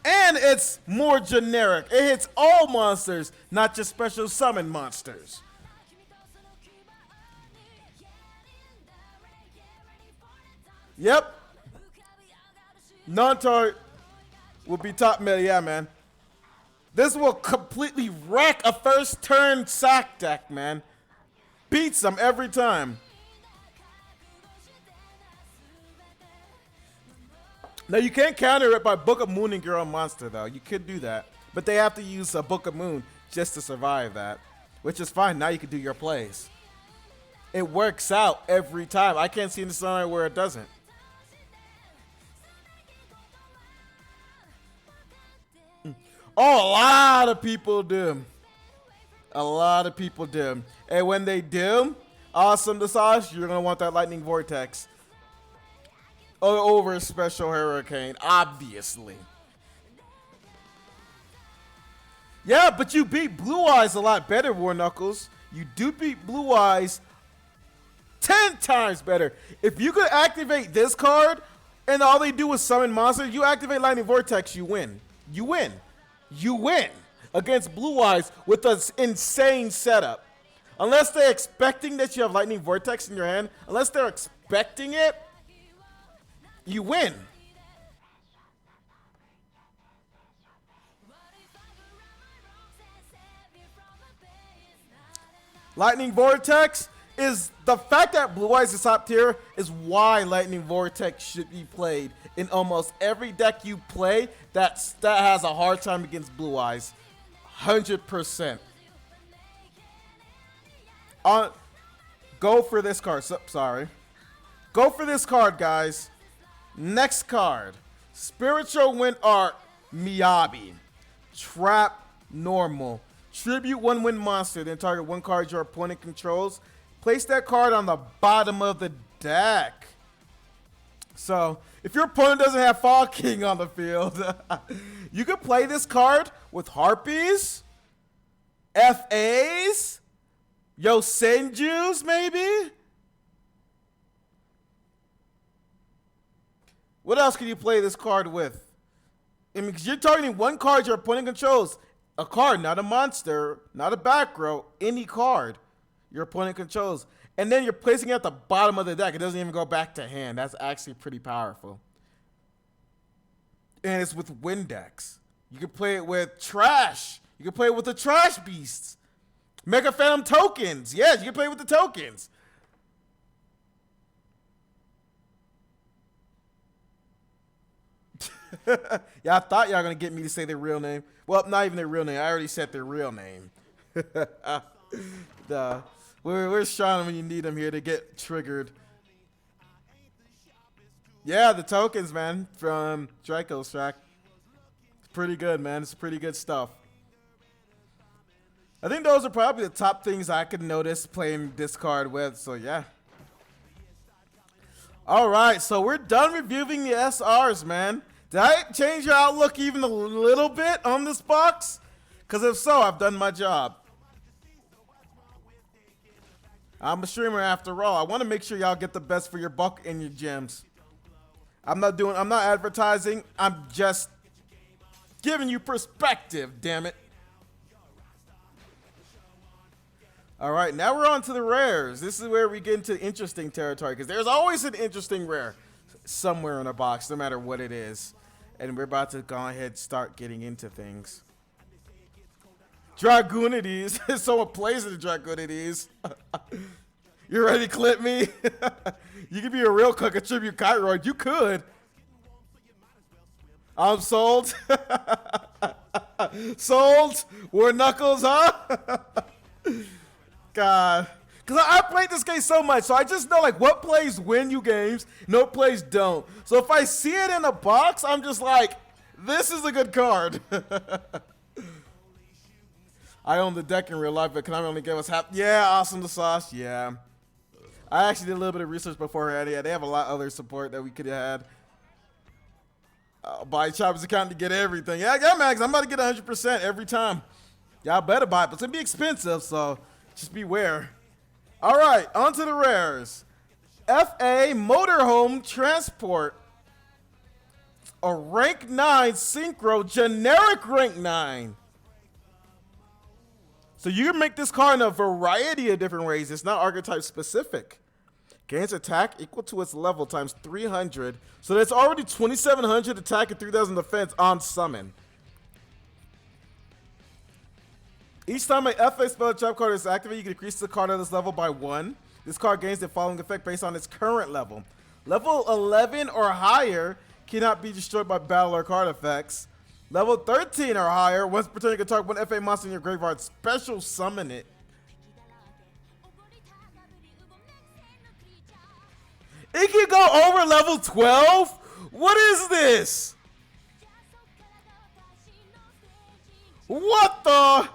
And it's more generic. It hits all monsters, not just special summon monsters. Yep. Non-target will be top meta, yeah, man. This will completely wreck a first turn sack deck, man. Beats them every time. Now, you can't counter it by Book of Moon and Girl Monster, though. You could do that. But they have to use a Book of Moon just to survive that. Which is fine. Now you can do your plays. It works out every time. I can't see in the scenario where it doesn't. Oh, a lot of people do. A lot of people do. And when they do, awesome the sauce, you're going to want that Lightning Vortex over Special Hurricane, obviously. Yeah, but you beat Blue Eyes a lot better, War Knuckles. You do beat Blue Eyes 10 times better. If you could activate this card and all they do is summon monsters, you activate Lightning Vortex, you win. You win. You win against Blue Eyes with an insane setup. Unless they're expecting that you have Lightning Vortex in your hand, unless they're expecting it, you win. Lightning Vortex is the fact that Blue Eyes is top tier is why Lightning Vortex should be played in almost every deck you play that has a hard time against Blue Eyes. 100%. Go for this card. Sorry. Go for this card, guys. Next card. Spiritual Wind Art Miyabi. Trap normal. Tribute one wind monster, then target one card your opponent controls. Place that card on the bottom of the deck. So, if your opponent doesn't have Fall King on the field, you can play this card with Harpies, FAs, Yosenjus, maybe? What else can you play this card with? I mean, because you're targeting one card your opponent controls. A card, not a monster, not a back row, any card your opponent controls. And then you're placing it at the bottom of the deck. It doesn't even go back to hand. That's actually pretty powerful. And it's with Windex. You can play it with Trash. You can play it with the Trash Beasts. Mega Phantom tokens. Yes, you can play with the tokens. Yeah, I thought y'all gonna get me to say their real name. Well, not even their real name. I already said their real name. Where's Sean when you need him here to get triggered? Yeah, the tokens, man, from Draco's track. It's pretty good, man. It's pretty good stuff. I think those are probably the top things I could notice playing this card with, so yeah. All right, so we're done reviewing the SRs, man. Did I change your outlook even a little bit on this box? Because if so, I've done my job. I'm a streamer after all. I want to make sure y'all get the best for your buck and your gems. I'm not advertising. I'm just giving you perspective, damn it. All right, now we're on to the rares. This is where we get into interesting territory because there's always an interesting rare somewhere in a box, no matter what it is. And we're about to go ahead and start getting into things. Dragoonides. Someone plays the Dragoonides. You ready to clip me? You could be a real cook, attribute Kyroid. You could. I'm sold. Sold. War Knuckles, huh? God. Because I played this game so much, so I just know like what plays win you games, no plays don't. So if I see it in a box, I'm just like, this is a good card. I own the deck in real life, but can I only give us half? Yeah, awesome the sauce, yeah. I actually did a little bit of research beforehand. Yeah, they have a lot of other support that we could have had. Buy Chopper's account to get everything. Yeah, Max, I'm about to get 100% every time. Y'all better buy it, but it's going to be expensive, so just beware. All right, on to the rares. FA Motorhome Transport. A rank 9 synchro, generic rank 9. So you can make this card in a variety of different ways. It's not archetype specific. Gains attack equal to its level times 300. So that's already 2,700 attack and 3,000 defense on summon. Each time a FA spell trap card is activated, you can increase the card at this level by 1. This card gains the following effect based on its current level. Level 11 or higher cannot be destroyed by battle or card effects. Level 13 or higher, once per turn you can target one FA monster in your graveyard, special summon it. It can go over level 12? What is this? What the?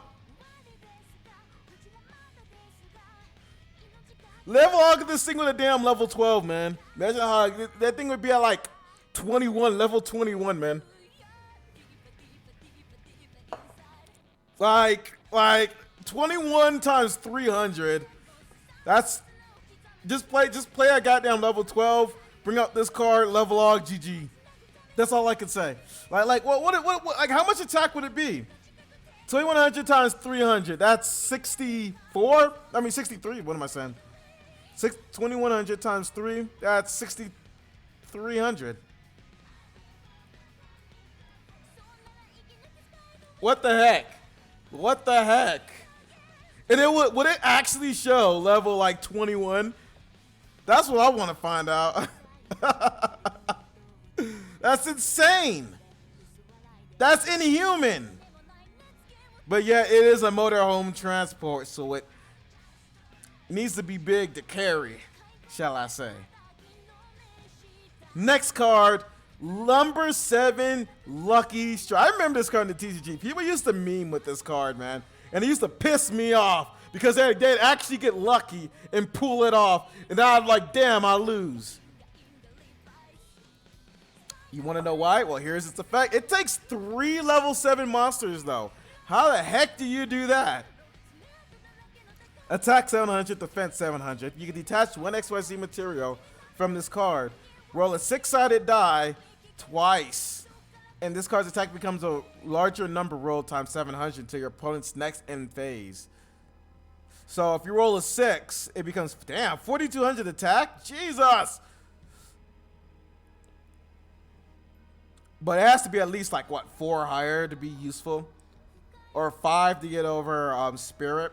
Level all this thing with a damn level 12, man. Imagine how that thing would be at like 21, level 21, man. Like 21 times 300. That's just play a goddamn level 12. Bring up this card, level og, GG. That's all I can say. Like what like how much attack would it be? 2100 times 300. That's 64. I mean 63. What am I saying? 2100 times 3. That's 6300. What the heck? What the heck? And it would it actually show level like 21? That's what I want to find out. That's insane. That's inhuman. But yeah, it is a motorhome transport, so it needs to be big to carry, shall I say. Next card, Lumber 7 Lucky Strike. I remember this card in the TCG. People used to meme with this card, man. And it used to piss me off because they'd actually get lucky and pull it off. And I'd like, damn, I lose. You want to know why? Well, here's its effect. It takes 3 level 7 monsters, though. How the heck do you do that? Attack 700, defense 700. You can detach one XYZ material from this card. Roll a 6-sided die twice. And this card's attack becomes a larger number roll times 700 until your opponent's next end phase. So if you roll a 6, it becomes, damn, 4200 attack? Jesus! But it has to be at least like, what, 4 or higher to be useful? Or 5 to get over Spirit.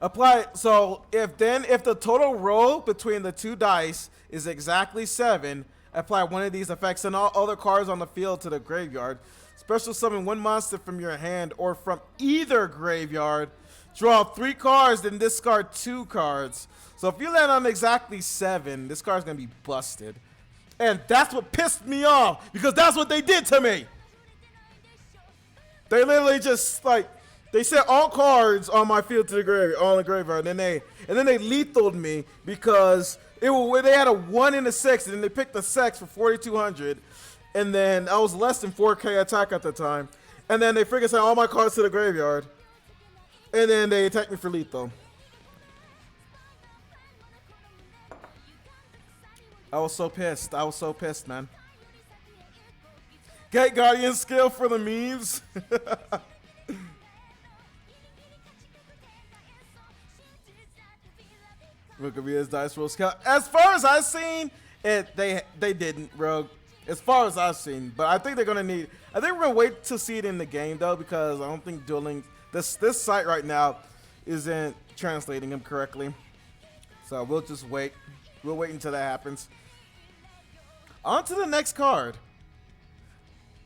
Apply, so if the total roll between the 2 dice is exactly 7, apply one of these effects and all other cards on the field to the graveyard. Special summon 1 monster from your hand or from either graveyard. Draw 3 cards, then discard 2 cards. So if you land on exactly 7, this card's gonna be busted. And that's what pissed me off, because that's what they did to me. They literally just like, they sent all cards on my field to the graveyard, on the graveyard, and then they lethaled me because they had a 1 and a 6, and then they picked the 6 for 4200, and then I was less than 4k attack at the time, and then they freaking sent all my cards to the graveyard, and then they attacked me for lethal. I was so pissed. I was so pissed, man. Gate Guardian skill for the memes. Look at me as dice roll scout. As far as I've seen, they didn't, Rogue. As far as I've seen, but I think they're gonna need. I think we're gonna wait to see it in the game though, because I don't think Duel-Links, this site right now isn't translating them correctly. So we'll just wait. We'll wait until that happens. On to the next card.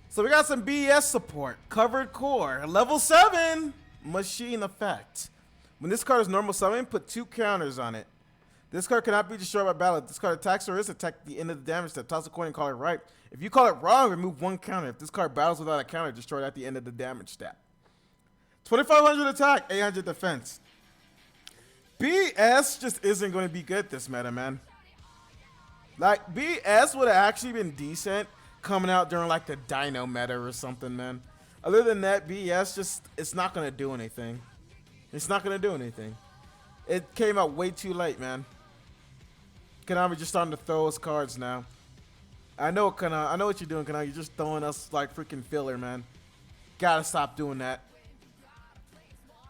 So we got some BS support. Covered core. Level 7. Machine effect. When this card is normal summon, put 2 counters on it. This card cannot be destroyed by battle. If this card attacks or is attacked at the end of the damage step, toss a coin and call it right. If you call it wrong, remove 1 counter. If this card battles without a counter, destroy it at the end of the damage step. 2500 attack, 800 defense. BS just isn't going to be good this meta, man. Like, BS would have actually been decent coming out during, like, the Dino meta or something, man. Other than that, BS just, it's not going to do anything. It's not going to do anything. It came out way too late, man. Konami just starting to throw us cards now. I know, Konami. I know what you're doing, Konami. You're just throwing us, like, freaking filler, man. Gotta stop doing that.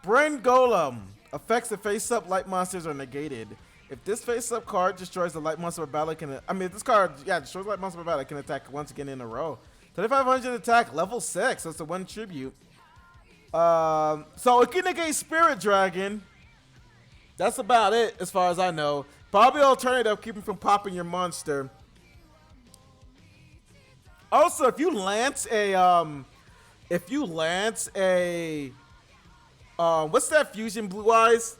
Brain Golem. Effects that face-up light monsters are negated. If this face-up card destroys the light monster by battle, if this card, destroys light monster by battle, it can attack once again in a row. 3500 attack, level 6. That's the 1 tribute. So it can negate Spirit Dragon. That's about it as far as I know. Probably alternative, keep him from popping your monster. Also, if you lance a what's that fusion Blue Eyes?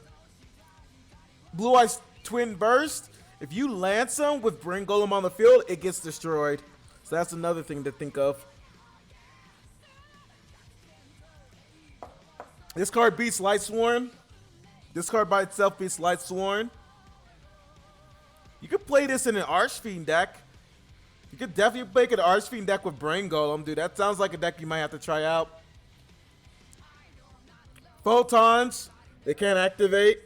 Blue Eyes Twin Burst. If you lance them with Brain Golem on the field, it gets destroyed. So that's another thing to think of. This card beats Lightsworn. This card by itself beats Lightsworn. You could play this in an Archfiend deck. You could definitely make an Archfiend deck with Brain Golem, dude. That sounds like a deck you might have to try out. Photons, they can't activate.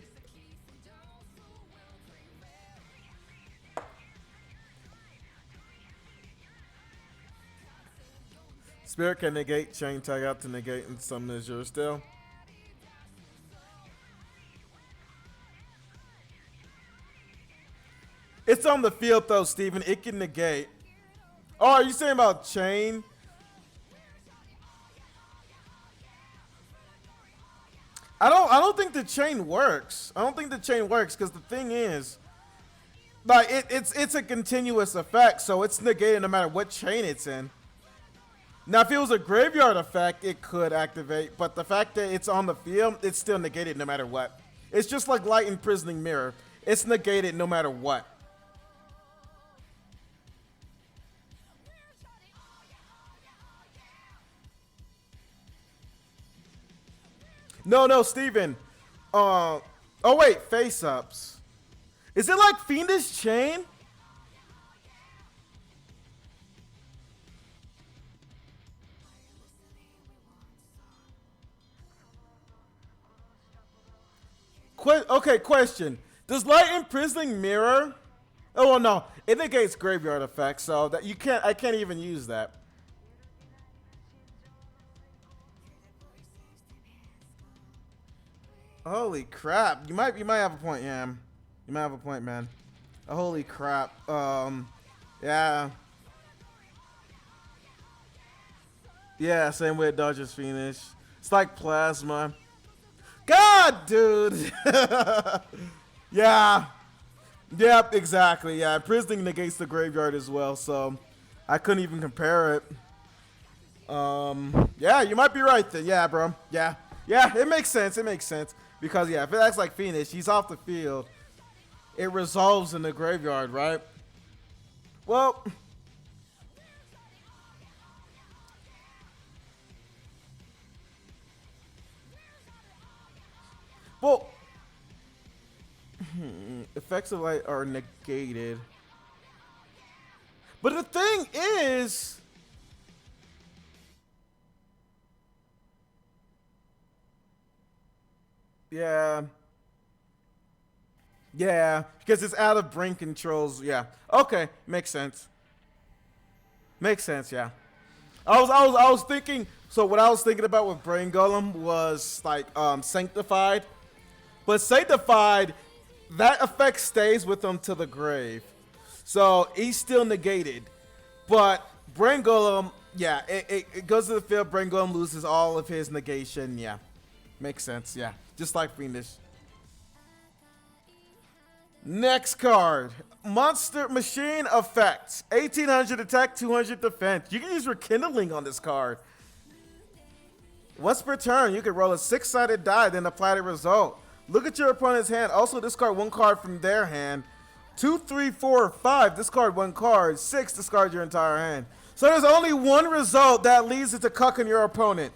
Spirit can negate, chain tag out to negate, and summon is yours still. It's on the field though, Steven. It can negate. Oh, are you saying about chain? I don't think the chain works. I don't think the chain works because the thing is, like it's a continuous effect, so it's negated no matter what chain it's in. Now, if it was a graveyard effect, it could activate, but the fact that it's on the field, it's still negated no matter what. It's just like Light Imprisoning Mirror. It's negated no matter what. No, Steven. Oh wait, face-ups. Is it like Fiendish Chain? Okay, question. Does Light Imprisoning Mirror? Oh well, no, it negates graveyard effects, so that you can't. I can't even use that. Holy crap! You might have a point, Yam. You might have a point, man. Holy crap. Yeah. Yeah, same way Dodgers finish. It's like Plasma. God, dude. Yeah. Yep, exactly. Yeah, Imprisoning negates the graveyard as well, so I couldn't even compare it. Yeah, you might be right then. Yeah, bro. Yeah. Yeah, it makes sense. It makes sense. Because, yeah, if it acts like Phoenix, he's off the field. It resolves in the graveyard, right? Well... Well... effects of light are negated. But the thing is... Yeah. Yeah, because it's out of brain controls. Yeah. Okay, makes sense. Makes sense, yeah. I was thinking, so what I was thinking about with Brain Golem was like Sanctified. But Sanctified, that effect stays with him to the grave. So he's still negated. But Brain Golem, yeah, it goes to the field, Brain Golem loses all of his negation, yeah. Makes sense, yeah. Just like Fiendish. Next card. Monster Machine Effect. 1800 attack, 200 defense. You can use Rekindling on this card. Once per turn, you can roll a 6-sided die, then apply the result. Look at your opponent's hand. Also, discard one card from their hand. 2, 3, 4, 5. Discard one card. 6, discard your entire hand. So there's only one result that leads it to cucking your opponent.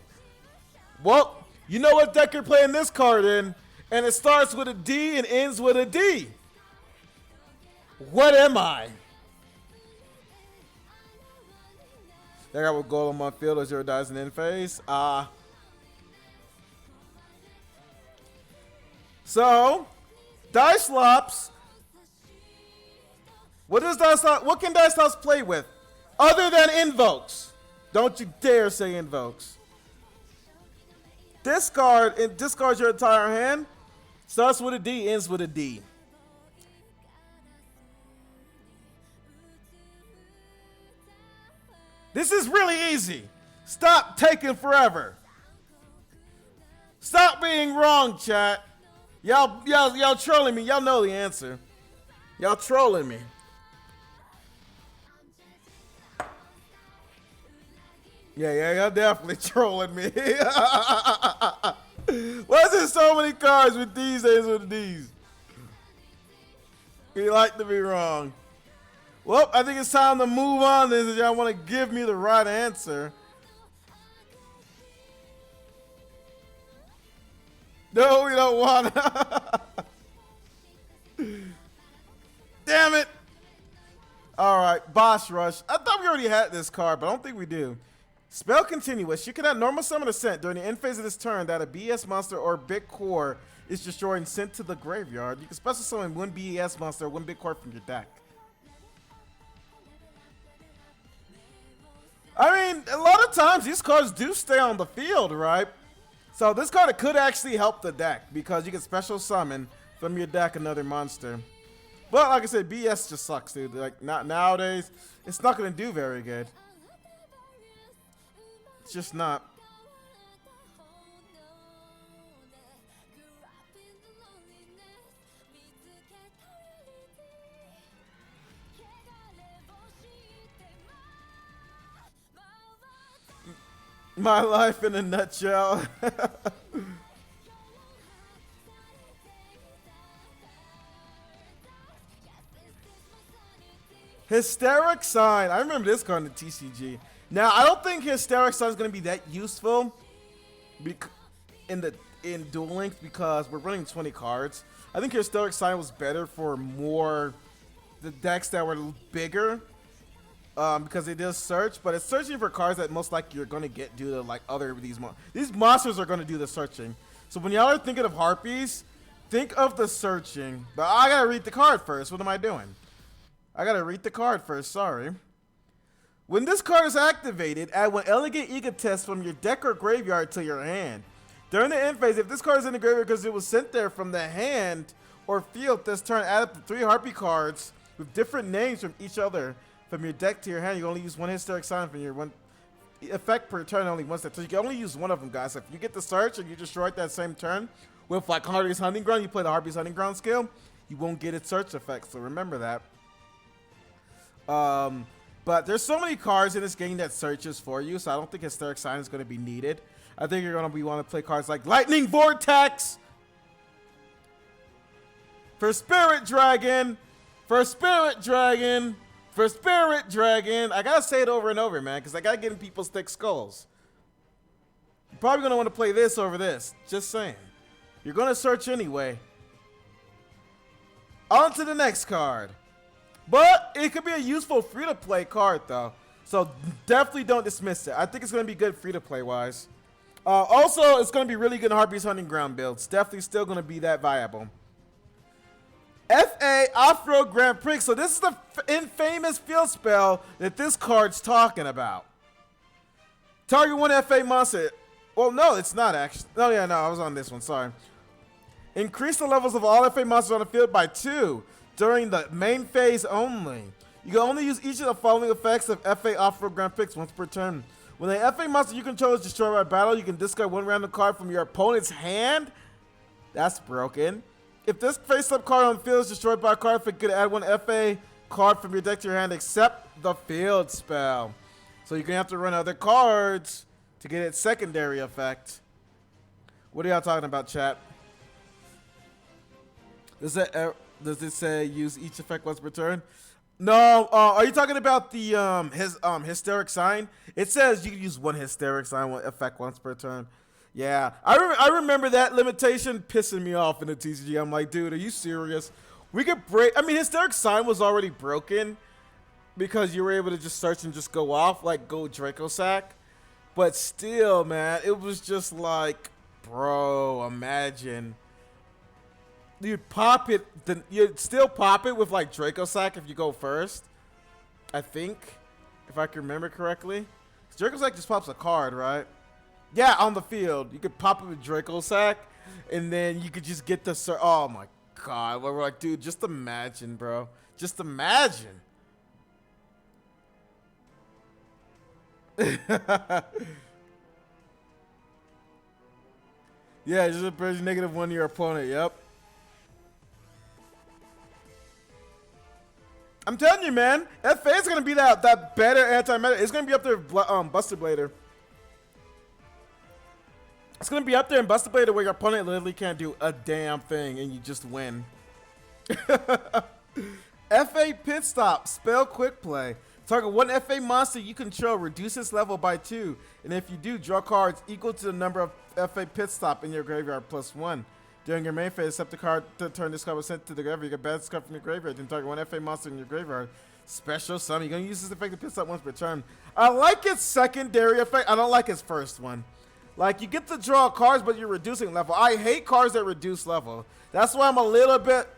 Well, you know what deck you're playing this card in, and it starts with a D and ends with a D. What am I? They got with Golem on field as 0 dies in end phase. So, Dice Lops. What can Dice Lops play with? Other than invokes. Don't you dare say invokes. Discard, and discard your entire hand. Starts with a D, ends with a D. This is really easy. Stop taking forever. Stop being wrong, chat. Y'all trolling me. Y'all know the answer. Y'all trolling me. Yeah, y'all definitely trolling me. Why is there so many cards with these days with these? You like to be wrong. Well, I think it's time to move on this if y'all want to give me the right answer. No, we don't want to. Damn it. All right, Boss Rush. I thought we already had this card, but I don't think we do. Spell Continuous. You can add normal summon a scent during the end phase of this turn that a BS monster or big core is destroyed and sent to the graveyard. You can special summon one BS monster or one big core from your deck. I mean, a lot of times these cards do stay on the field, right? So this card could actually help the deck because you can special summon from your deck another monster. But like I said, BS just sucks, dude. Like not nowadays, it's not gonna do very good. It's just not. My life in a nutshell. Hysteric Sign. I remember this card in the TCG. Now, I don't think Hysteric Sign is going to be that useful in Duel Links because we're running 20 cards. I think Hysteric Sign was better for more the decks that were bigger because it does search, but it's searching for cards that most likely you're going to get due to like other these monsters are going to do the searching. So when y'all are thinking of Harpies, think of the searching. But I got to read the card first. What am I doing? I got to read the card first. Sorry. When this card is activated, add one Elegant Egotist from your deck or graveyard to your hand. During the end phase, if this card is in the graveyard because it was sent there from the hand or field this turn, add up to 3 Harpy cards with different names from each other from your deck to your hand. You can only use one Hysteric Sign from your one effect per turn only once. So you can only use one of them, guys. So if you get the search and you destroy it that same turn with like Harpies Hunting Ground, you play the Harpies Hunting Ground skill, you won't get its search effect. So remember that. But there's so many cards in this game that searches for you, so I don't think Hysteric Sign is going to be needed. I think you're going to want to play cards like Lightning Vortex for Spirit Dragon, for Spirit Dragon, for Spirit Dragon. I got to say it over and over, man, because I got to get in people's thick skulls. You're probably going to want to play this over this. Just saying. You're going to search anyway. On to the next card. But it could be a useful free-to-play card, though. So definitely don't dismiss it. I think it's going to be good free-to-play wise. Also, it's going to be really good in Harpies Hunting Ground builds. Definitely still going to be that viable. FA Off-Road Grand Prix. So this is the infamous field spell that this card's talking about. Target one FA monster. Well, no, it's not actually. Oh, yeah, no, I was on this one. Sorry. Increase the levels of all FA monsters on the field by 2. During the main phase only. You can only use each of the following effects of FA Off-Road Grand Prix once per turn. When an FA monster you control is destroyed by battle, you can discard one random card from your opponent's hand. That's broken. If this face-up card on the field is destroyed by a card, you could add one FA card from your deck to your hand except the field spell. So you're going to have to run other cards to get its secondary effect. What are y'all talking about, chat? Does it say use each effect once per turn? No. Are you talking about the Hysteric Sign? It says you can use one Hysteric Sign effect once per turn. Yeah, I remember that limitation pissing me off in the TCG. I'm like, dude, are you serious? We could break. I mean, Hysteric Sign was already broken because you were able to just search and just go off like go Draco Sack. But still, man, it was just like, bro, imagine. You'd pop it, you'd still pop it with like Draco Sack if you go first. I think, if I can remember correctly. Draco Sack just pops a card, right? Yeah, on the field. You could pop it with Draco Sack, and then you could just get the... Oh my god. We're like, dude, just imagine, bro. Just imagine. Yeah, just approach -1 to your opponent. Yep. I'm telling you, man. FA is gonna be that better anti-meta. It's gonna be up there with Buster Blader. It's gonna be up there in Buster Blader where your opponent literally can't do a damn thing and you just win. FA Pit Stop. Spell Quick Play. Target one FA monster you control, reduce its level by 2, and if you do, draw cards equal to the number of FA Pit Stop in your graveyard +1. During your main phase, except the card to turn this card was sent to the graveyard. You get bad card from your graveyard. Then target one FA monster in your graveyard. Special summon. You're gonna use this effect to Pit Stop once per turn. I like its secondary effect. I don't like its first one. Like, you get to draw cards, but you're reducing level. I hate cards that reduce level. That's why I'm a little bit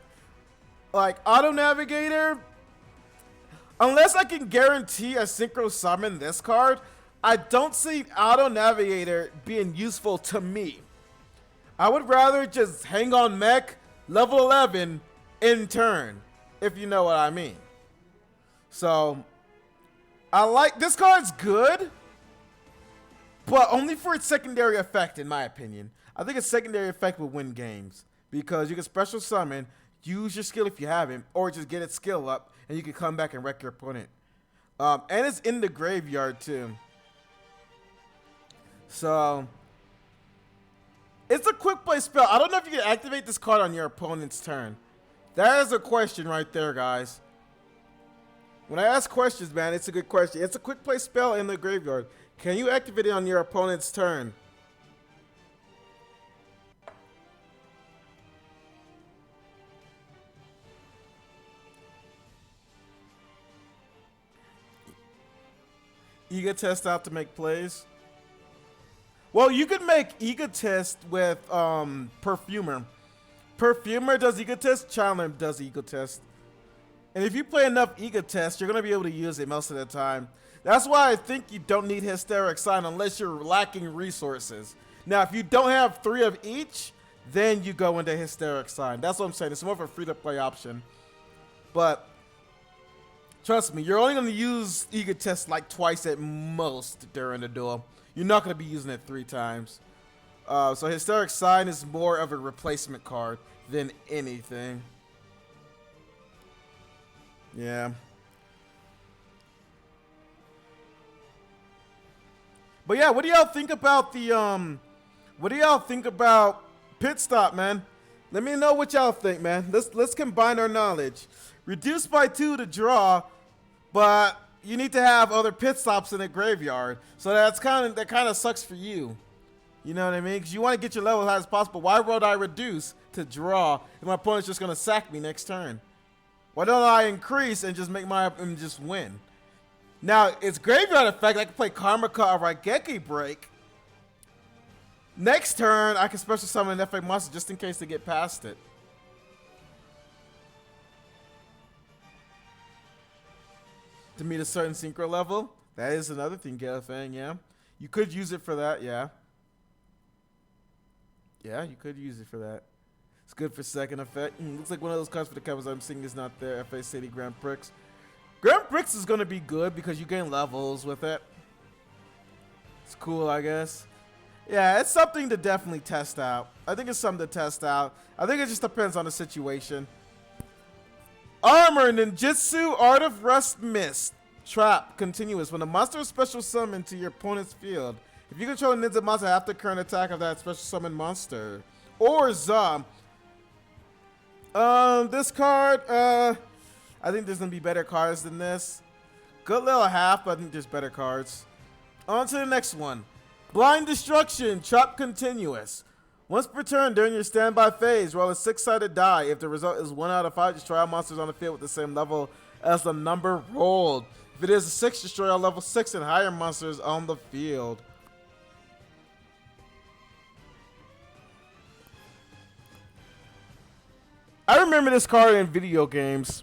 like Auto Navigator. Unless I can guarantee a Synchro Summon this card, I don't see Auto Navigator being useful to me. I would rather just hang on mech, level 11, in turn, if you know what I mean. So, I like, this card's good, but only for its secondary effect, in my opinion. I think its secondary effect will win games, because you can special summon, use your skill if you haven't, or just get its skill up, and you can come back and wreck your opponent. And it's in the graveyard too. So, it's a quick play spell. I don't know if you can activate this card on your opponent's turn. That is a question right there, guys. When I ask questions, man, it's a good question. It's a quick play spell in the graveyard. Can you activate it on your opponent's turn? Egotest out to make plays. Well, you could make Egotest with Perfumer. Perfumer does Egotest, Chandler does Egotest. And if you play enough Egotest, you're going to be able to use it most of the time. That's why I think you don't need Hysteric Sign unless you're lacking resources. Now, if you don't have 3 of each, then you go into Hysteric Sign. That's what I'm saying. It's more of a free-to-play option. But trust me, you're only going to use Egotest like twice at most during the duel. You're not going to be using it 3 times. So Hysteric Sign is more of a replacement card than anything. Yeah. But yeah, what do y'all think about the what do y'all think about Pit Stop, man? Let me know what y'all think, man. Let's combine our knowledge. Reduce by 2 to draw, but you need to have other pit stops in the graveyard. So that kind of sucks for you. You know what I mean? Because you want to get your level as high as possible. Why would I reduce to draw if my opponent's just gonna sack me next turn? Why don't I increase and just just win? Now, its graveyard effect, I can play Karma Cut or Raigeki Break. Next turn, I can special summon an FA monster just in case they get past it. To meet a certain synchro level. That is another thing, get a thing, yeah. You could use it for that, yeah. Yeah, you could use it for that. It's good for second effect. Looks like one of those cards for the covers I'm seeing is not there. FA City Grand Prix. Grand Prix is going to be good because you gain levels with it. It's cool, I guess. Yeah, it's something to definitely test out. I think it's something to test out. I think it just depends on the situation. Armor, Ninjutsu, Art of Rust, Mist. Trap, continuous. When a monster is special summoned to your opponent's field, if you control a ninja monster after current attack of that special summon monster. Or Zom. This card, I think there's going to be better cards than this. Good little half, but I think there's better cards. On to the next one. Blind Destruction, Trap Continuous. Once per turn during your standby phase, roll a 6-sided die. If the result is 1 out of 5, destroy all monsters on the field with the same level as the number rolled. If it is a 6, destroy all level 6 and higher monsters on the field. I remember this card in video games.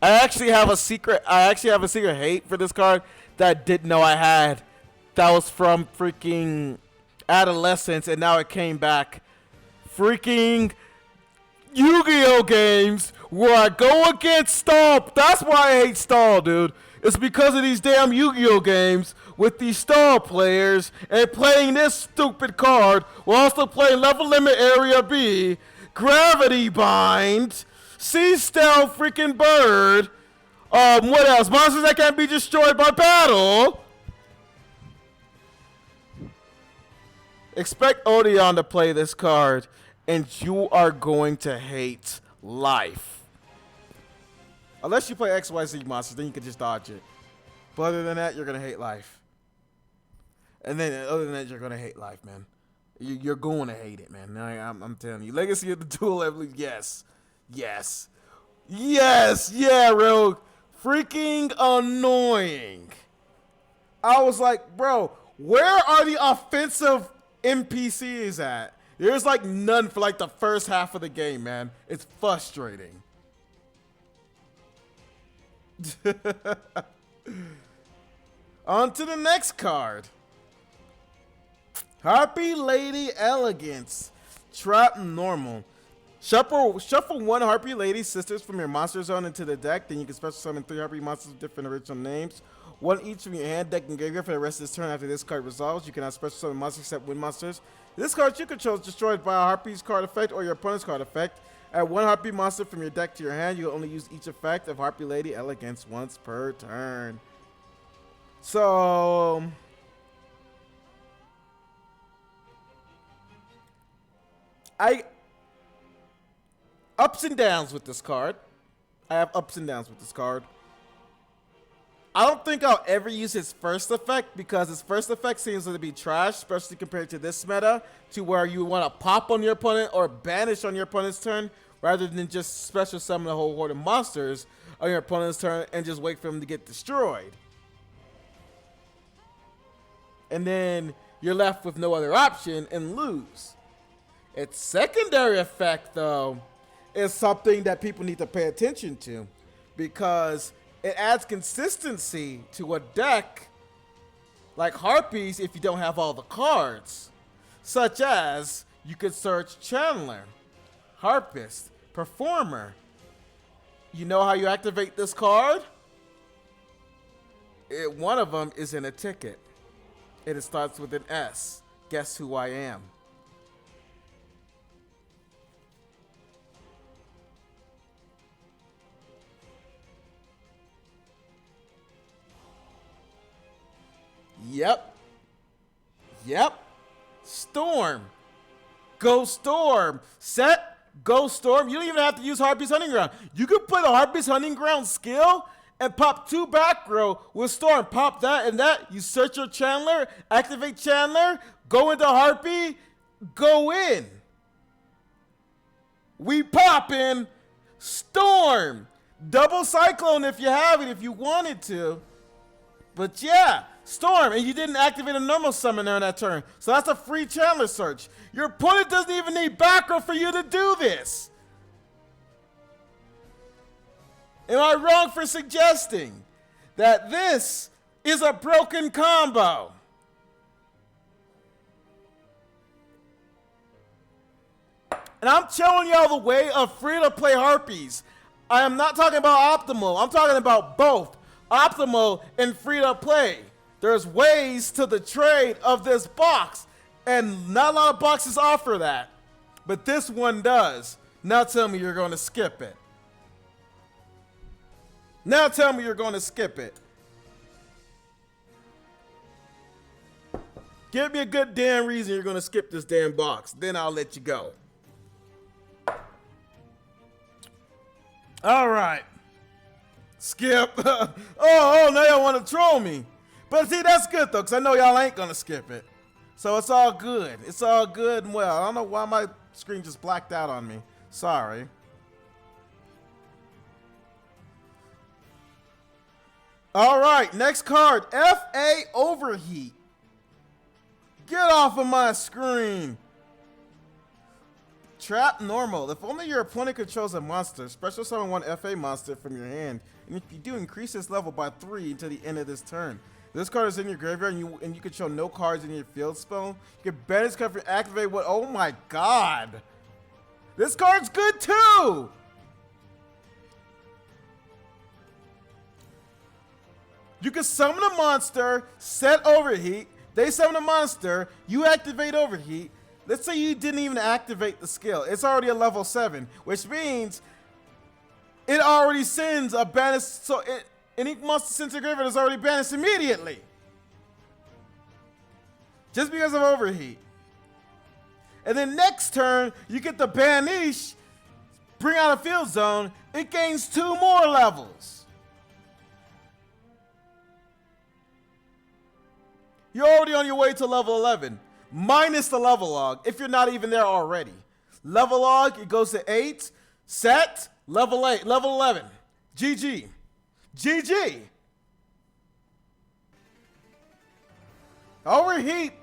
I actually have a secret hate for this card that I didn't know I had. That was from freaking adolescence, and now it came back. Freaking Yu-Gi-Oh games where I go against Stall. That's why I hate Stall, dude. It's because of these damn Yu-Gi-Oh games with these star players and playing this stupid card while also playing Level Limit Area B, Gravity Bind, Sea Stealth freaking Bird, what else? Monsters that can't be destroyed by battle. Expect Odeon to play this card, and you are going to hate life. Unless you play XYZ monsters, then you can just dodge it. But other than that, you're going to hate life. And then other than that, you're going to hate life, man. You're going to hate it, man. I'm telling you. Legacy of the Duel, yes. Yes. Yes. Yeah, Rogue. Freaking annoying. I was like, bro, where are the offensive NPCs at? There's like none for like the first half of the game, man. It's frustrating. On to the next card. Harpy Lady Elegance. Trap Normal. Shuffle one Harpy Lady Sisters from your monster zone into the deck. Then you can special summon 3 Harpy monsters with different original names. One each from your hand, deck, and graveyard for the rest of this turn. After this card resolves, you cannot special summon monsters except wind monsters. This card you control is destroyed by a Harpy's card effect or your opponent's card effect. Add 1 Harpy monster from your deck to your hand. You will only use each effect of Harpy Lady Elegance once per turn. So ups and downs with this card. I have ups and downs with this card. I don't think I'll ever use his first effect because his first effect seems to be trash, especially compared to this meta, to where you want to pop on your opponent or banish on your opponent's turn rather than just special summon a whole horde of monsters on your opponent's turn and just wait for them to get destroyed. And then you're left with no other option and lose. Its secondary effect, though, is something that people need to pay attention to because it adds consistency to a deck like Harpies if you don't have all the cards, such as you could search Channeler, Harpist, Performer. You know how you activate this card? One of them is in a ticket. It starts with an S. Guess who I am? Yep. Storm. Go Storm. Set. Go Storm. You don't even have to use Harpy's Hunting Ground. You can put a Harpy's Hunting Ground skill and pop 2 back row with Storm. Pop that and that. You search your Chandler. Activate Chandler. Go into Harpy. Go in. We pop in Storm. Double Cyclone if you have it, if you wanted to. But yeah, Storm, and you didn't activate a normal summon on that turn. So that's a free Chandler search. Your opponent doesn't even need back row for you to do this. Am I wrong for suggesting that this is a broken combo? And I'm telling y'all the way of free-to-play Harpies. I am not talking about optimal. I'm talking about both optimal and free-to-play. There's ways to the trade of this box, and not a lot of boxes offer that. But this one does. Now tell me you're going to skip it. Now tell me you're going to skip it. Give me a good damn reason you're going to skip this damn box. Then I'll let you go. All right. Skip. oh, now y'all want to troll me. But see, that's good, though, because I know y'all ain't going to skip it. So it's all good. It's all good and well. I don't know why my screen just blacked out on me. Sorry. All right, next card. FA Overheat. Get off of my screen. Trap Normal. If only your opponent controls a monster, special summon 1 FA monster from your hand. And if you do, increase its level by 3 until the end of this turn. This card is in your graveyard and you control no cards in your field spell. You can banish card for activate what? Oh my god. This card's good too. You can summon a monster, set overheat, they summon a monster, you activate overheat. Let's say you didn't even activate the skill. It's already a level 7, which means it already sends a banish, so any monster sent to graveyard is already banished immediately. Just because of overheat. And then next turn, you get the banish, bring out a field zone, it gains 2 more levels. You're already on your way to level 11, minus the level log, if you're not even there already. Level log, it goes to 8, set, level 8, level 11. GG. GG. Overheat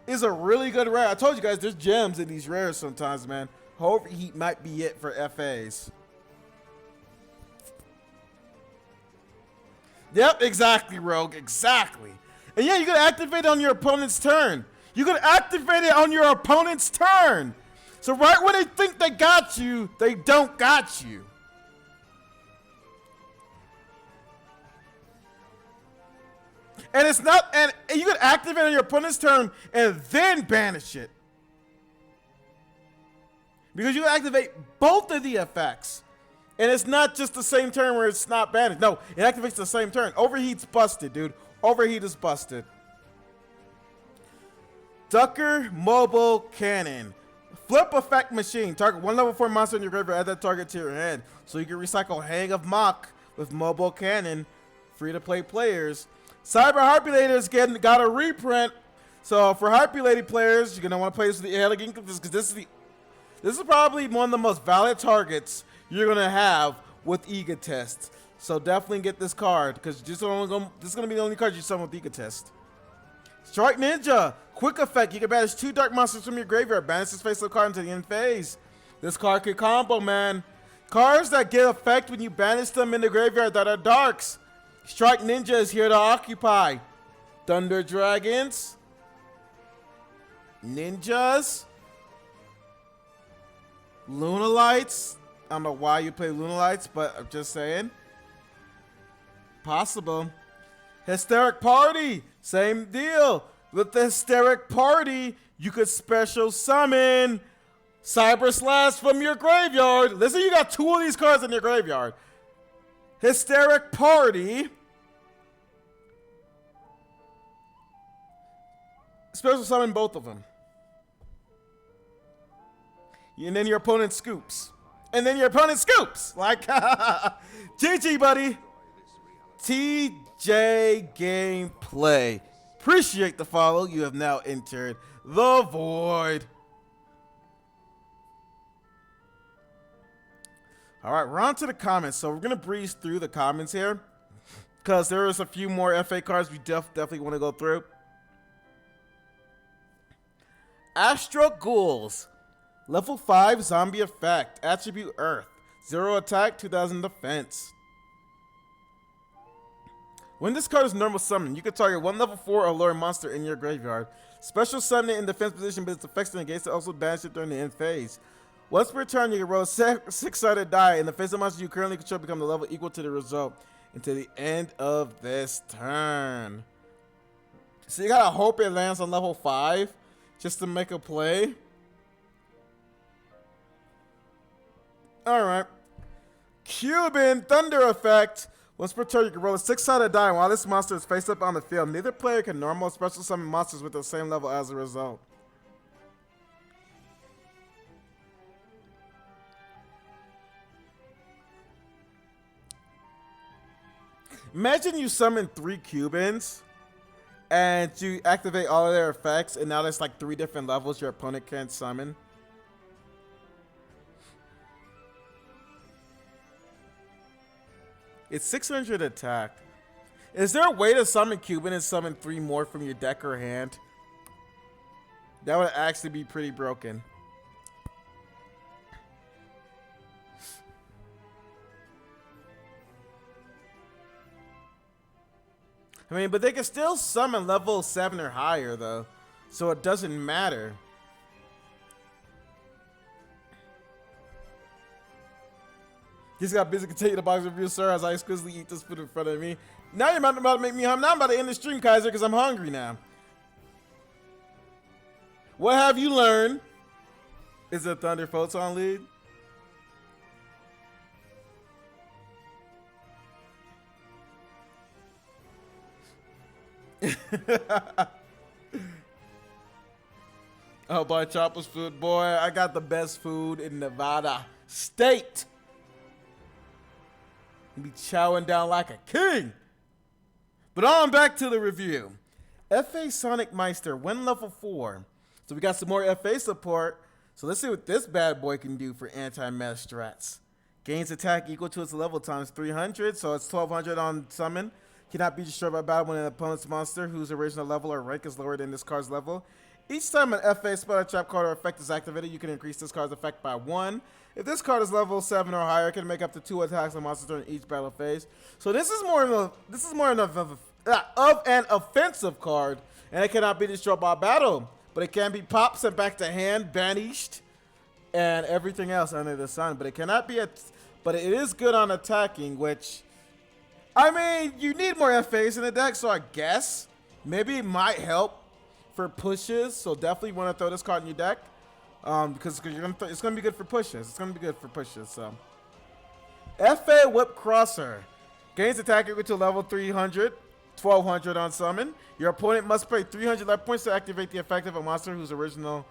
is a really good rare. I told you guys there's gems in these rares sometimes, man. Overheat might be it for FAs. Yep, exactly, Rogue. Exactly. And yeah, you can activate it on your opponent's turn. You can activate it on your opponent's turn. So right when they think they got you, they don't got you. And it's not, and you can activate on your opponent's turn and then banish it. Because you can activate both of the effects. And it's not just the same turn where it's not banished. No, it activates the same turn. Overheat's busted, dude. Overheat is busted. Ducker Mobile Cannon. Flip effect machine. Target 1 level 4 monster in your graveyard. Add that target to your hand. So you can recycle Hang of Mock with Mobile Cannon. Free to play players. Cyber Harpy Ladies got a reprint. So for Harpy Lady players, you're gonna want to play this with the Elegant because this is probably one of the most valid targets you're gonna have with Egotist. So definitely get this card because this is gonna be the only card you summon with Egotist. Strike Ninja, quick effect. You can banish 2 dark monsters from your graveyard. Banish this face of the card into the end phase. This card could combo, man. Cards that get effect when you banish them in the graveyard that are darks. Strike Ninja is here to occupy. Thunder Dragons. Ninjas. Lunalights. I don't know why you play Lunalights, but I'm just saying. Possible. Hysteric Party. Same deal. With the Hysteric Party, you could special summon Cyber Slash from your graveyard. Listen, you got 2 of these cards in your graveyard. Hysteric Party. Special summon both of them. And then your opponent scoops. And then your opponent scoops. Like, GG, buddy. TJ Gameplay. Appreciate the follow. You have now entered the void. All right, we're on to the comments. So we're going to breeze through the comments here because there is a few more FA cards we definitely want to go through. Astro Ghouls. Level 5 zombie effect. Attribute Earth. 0 attack, 2000 defense. When this card is normal summon, you can target 1 level 4 or lower monster in your graveyard. Special summon it in defense position, but its effects negates it. Also banish it during the end phase. Once per turn, you can roll a 6-sided die, and the face of monster you currently control become the level equal to the result until the end of this turn. So you gotta hope it lands on level 5 just to make a play. Alright. Cuban Thunder Effect. Once per turn, you can roll a 6-sided die while this monster is face up on the field. Neither player can normal or special summon monsters with the same level as a result. Imagine you summon 3 Cubans and you activate all of their effects, and now there's like 3 different levels your opponent can't summon. It's 600 attack. Is there a way to summon Cuban and summon 3 more from your deck or hand? That would actually be pretty broken. I mean, but they can still summon level 7 or higher, though. So it doesn't matter. He's got busy continue the box review, sir, as I exclusively eat this food in front of me. Now you're about to make me hungry. Now I'm about to end the stream, Kaiser, because I'm hungry now. What have you learned? Is it Thunder Photon lead? Oh boy, Chopper's food. Boy, I got the best food in Nevada State. Be chowing down like a king. But on back to the review. FA Sonic Meister, when level 4. So we got some more FA support. So let's see what this bad boy can do for anti-mess strats. Gains attack equal to its level times 300. So it's 1200 on summon. Cannot be destroyed by battle when an opponent's monster whose original level or rank is lower than this card's level. Each time an FA spell, trap card, or effect is activated, you can increase this card's effect by 1. If this card is level 7 or higher, it can make up to 2 attacks on monsters during each battle phase. So this is more of an offensive card, and it cannot be destroyed by battle. But it can be popped, sent back to hand, banished, and everything else under the sun. But it cannot be but it is good on attacking, which, I mean, you need more FAs in the deck, so I guess maybe it might help for pushes. So definitely want to throw this card in your deck, because it's gonna be good for pushes. It's gonna be good for pushes. So FA Whip Crosser gains attack equal to level 300, 1200 on summon. Your opponent must pay 300 life points to activate the effect of a monster whose original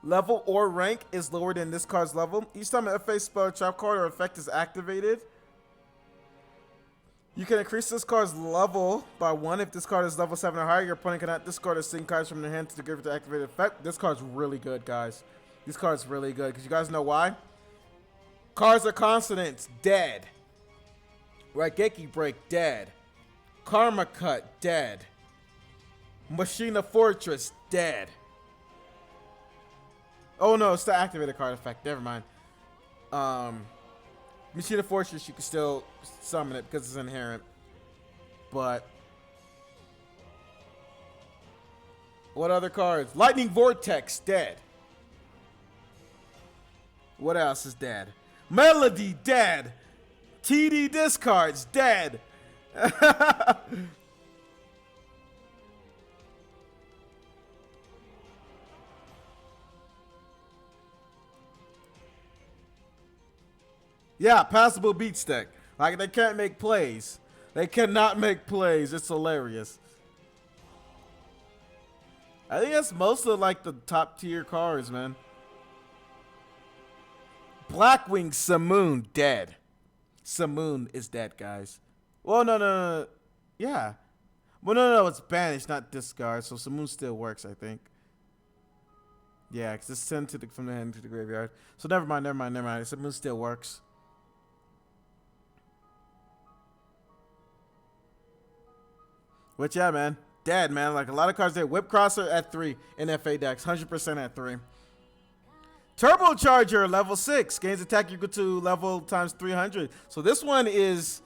level or rank is lower than this card's level. Each time an FA spell, trap card, or effect is activated, you can increase this card's level by 1. If this card is level 7 or higher, your opponent cannot discard or sing cards from their hand to give it the activated effect. This card's really good, guys. This card's really good, because you guys know why? Cards are consonants, dead. Raigeki Break, dead. Karma Cut, dead. Machina Fortress, dead. Oh no, it's the activated card effect. Never mind. Machina Fortress, you can still summon it because it's inherent. But what other cards? Lightning Vortex, dead. What else is dead? Melody, dead. TD Discards, dead. Yeah, passable beat stack. Like, they can't make plays. They cannot make plays. It's hilarious. I think that's most of, like, the top tier cards, man. Blackwing Simoon, dead. Simoon is dead, guys. Well, no. Yeah. Well, no, it's banished, not discard. So Simoon still works, I think. Yeah, because it's sent from the hand to the graveyard. So never mind. Simoon still works. But yeah, man. Dead, man. Like, a lot of cards there. Whip Crosser at 3 in FA decks. 100% at 3. Turbocharger, level 6. Gains attack equal to level times 300. So this one is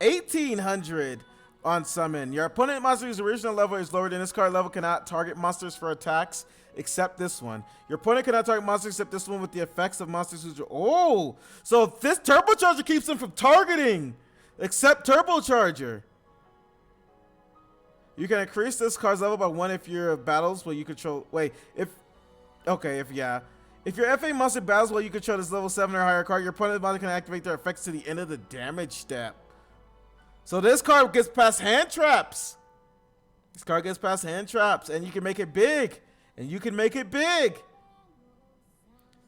1800 on summon. Your opponent monster's original level is lower than this card level. Cannot target monsters for attacks except this one. Your opponent cannot target monsters except this one with the effects of monsters whose... Oh! So this Turbocharger keeps them from targeting except Turbocharger. You can increase this card's level by 1 if you're battles where you control... Wait, if your FA monster battles while you control this level 7 or higher card, your opponent's monster can activate their effects to the end of the damage step. So this card gets past hand traps. This card gets past hand traps, and you can make it big.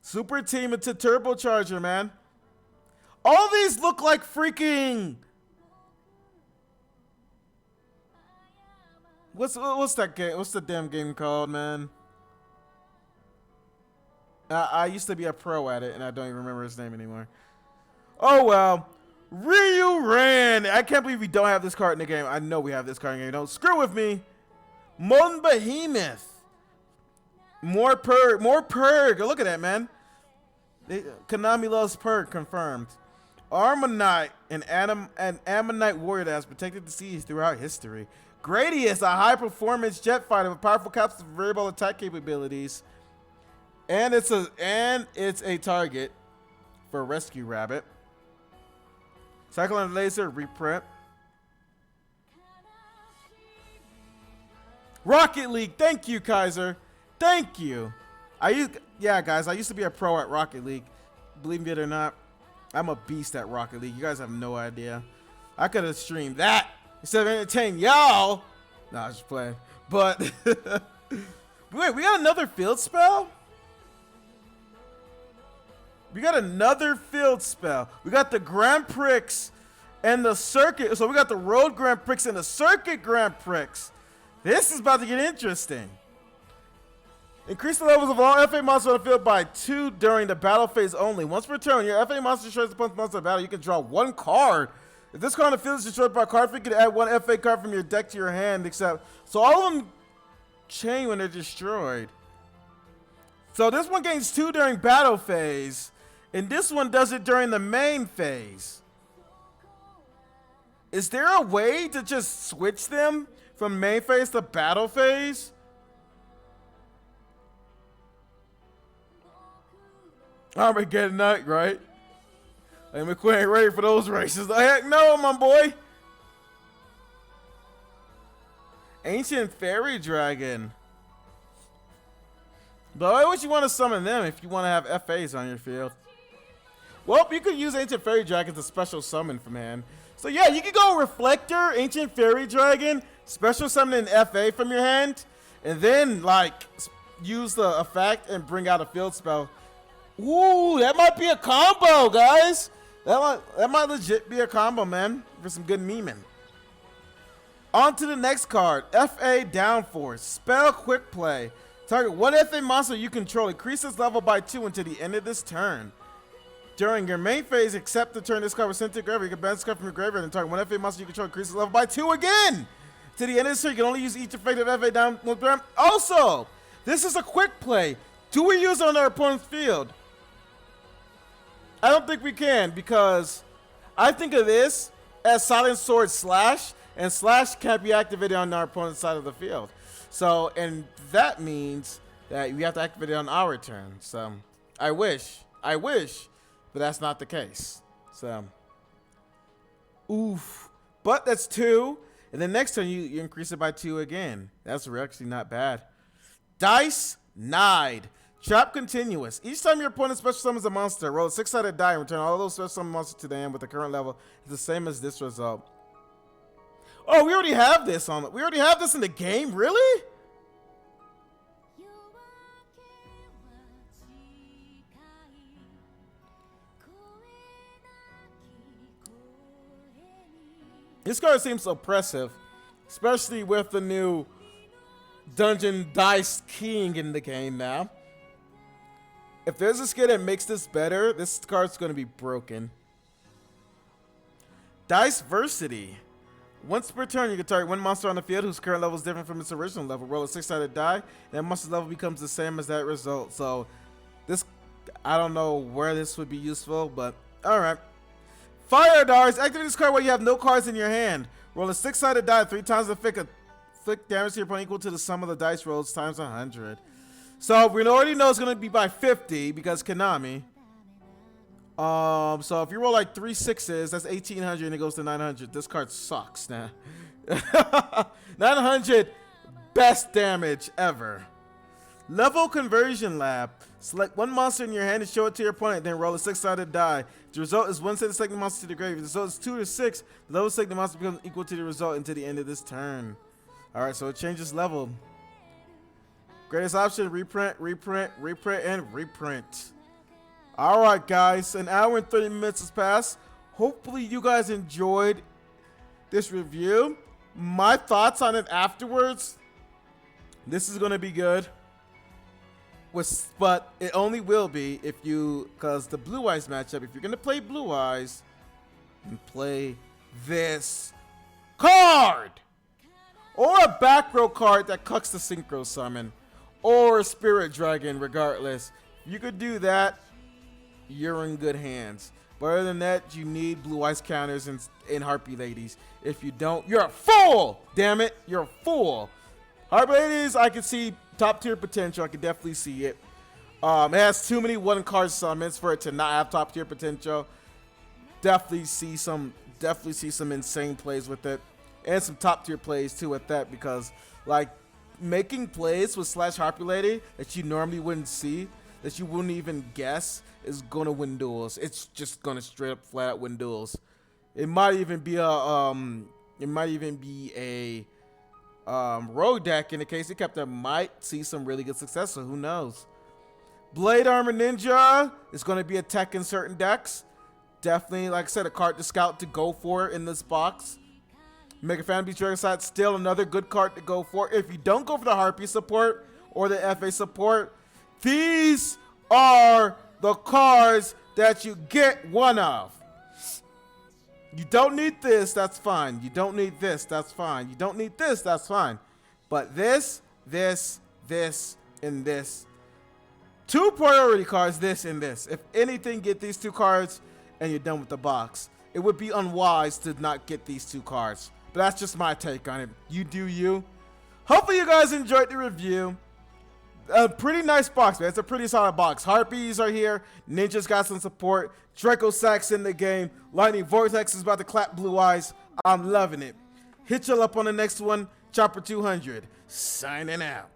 Super team into Turbocharger, man. All these look like freaking... What's that game? What's the damn game called, man? I used to be a pro at it, and I don't even remember his name anymore. Oh, well. Ryu Ran. I can't believe we don't have this card in the game. I know we have this card in the game. Don't screw with me. Mon Behemoth. More Purg. Look at that, man. Konami loves Purg, confirmed. Armonite, an Ammonite warrior that has protected the seas throughout history. Gradius, a high-performance jet fighter with powerful capsules and variable attack capabilities. And it's a target for Rescue Rabbit. Cyclone Laser reprint. Rocket League, thank you, Kaiser. Thank you. Yeah, guys, I used to be a pro at Rocket League. Believe me or not, I'm a beast at Rocket League. You guys have no idea. I could have streamed that instead of entertaining y'all. Nah, I was just playing. But wait, we got another field spell? We got another field spell. We got the Grand Prix and the Circuit. So we got the Road Grand Prix and the Circuit Grand Prix. This is about to get interesting. Increase the levels of all FA monsters on the field by 2 during the battle phase only. Once per turn, your FA monster destroys the opponent's monster in battle. You can draw 1 card. If this card on the field is destroyed by a card, you can add 1 FA card from your deck to your hand. Except, so all of them chain when they're destroyed. So this one gains 2 during battle phase, and this one does it during the main phase. Is there a way to just switch them from main phase to battle phase? Armageddon Night, right? Hey, McQueen ain't ready for those races. The heck no, my boy. Ancient Fairy Dragon. But why would you want to summon them if you want to have FAs on your field? Well, you could use Ancient Fairy Dragon to special summon from hand. So yeah, you could go Reflector, Ancient Fairy Dragon, special summon an FA from your hand, and then like use the effect and bring out a field spell. Ooh, that might be a combo, guys. That might legit be a combo, man, for some good memeing. On to the next card, FA Downforce. Spell Quick Play. Target 1 FA monster you control. Increase its level by 2 until the end of this turn. During your main phase, except the turn this card was sent to graveyard, you can banish this card from your graveyard and target 1 FA monster you control. Increase its level by 2 again. To the end of this turn, you can only use each effective FA down. Also, this is a quick play. Do we use it on our opponent's field? I don't think we can, because I think of this as Silent Sword Slash, and Slash can't be activated on our opponent's side of the field. So, and that means that we have to activate it on our turn. So, I wish, but that's not the case. So, oof. But that's 2, and then next turn you increase it by 2 again. That's actually not bad. Dice Nide. Trap Continuous. Each time your opponent special summons a monster, roll a 6-sided die and return all those special summon monsters to the end with the current level. It's the same as this result. Oh, we already have this on. We already have this in the game, really? This card seems oppressive, especially with the new Dungeon Dice King in the game now. If there's a skill that makes this better, this card's going to be broken. Dice Versity. Once per turn, you can target 1 monster on the field whose current level is different from its original level. Roll a 6-sided die, and that monster's level becomes the same as that result. So, this, I don't know where this would be useful, but alright. Fire Darts. Activate this card while you have no cards in your hand. Roll a 6-sided die 3 times to inflict damage to your opponent equal to the sum of the dice rolls times 100. So we already know it's going to be by 50 because Konami. So if you roll like 3 6s, that's 1800 and it goes to 900. This card sucks now. 900 best damage ever. Level Conversion Lab. Select 1 monster in your hand and show it to your opponent, then roll a 6-sided die. The result is 1 set of selected monster to the grave. If the result is 2 to 6, the level selected monster becomes equal to the result until the end of this turn. Alright, so it changes level. Greatest option, reprint, reprint, reprint, and reprint. Alright guys, an hour and 30 minutes has passed. Hopefully you guys enjoyed this review. My thoughts on it afterwards, this is going to be good. But it only will be if you, because the Blue Eyes matchup, if you're going to play Blue Eyes, and play this card. Or a back row card that cucks the Synchro Summon. Or a Spirit Dragon, regardless. You could do that, you're in good hands. But other than that, you need Blue Eyes counters and Harpy Ladies. If you don't, you're a fool! Damn it, you're a fool. Harpy Ladies, I can see top tier potential. I can definitely see it. It has too many 1-card summons for it to not have top tier potential. definitely see some insane plays with it, and some top tier plays too with that, because like making plays with Slash Harpy Lady that you normally wouldn't see, that you wouldn't even guess, is gonna win duels. It's just gonna straight up flat out win duels. It might even be a rogue deck in the case it kept that might see some really good success, so who knows. Blade Armor Ninja is going to be a tech in certain decks. Definitely, like I said, a card to scout to go for in this box. Mega Fan Beast Dragon still another good card to go for. If you don't go for the Harpy support or the FA support, these are the cards that you get one of. You don't need this, that's fine. You don't need this, that's fine. You don't need this, that's fine. But this, and this. 2 priority cards, this and this. If anything, get these 2 cards and you're done with the box. It would be unwise to not get these 2 cards. But that's just my take on it. You do you. Hopefully you guys enjoyed the review. A pretty nice box, man. It's a pretty solid box. Harpies are here. Ninja's got some support. Draco Sack's in the game. Lightning Vortex is about to clap blue eyes. I'm loving it. Hit y'all up on the next one. Chopper 200. Signing out.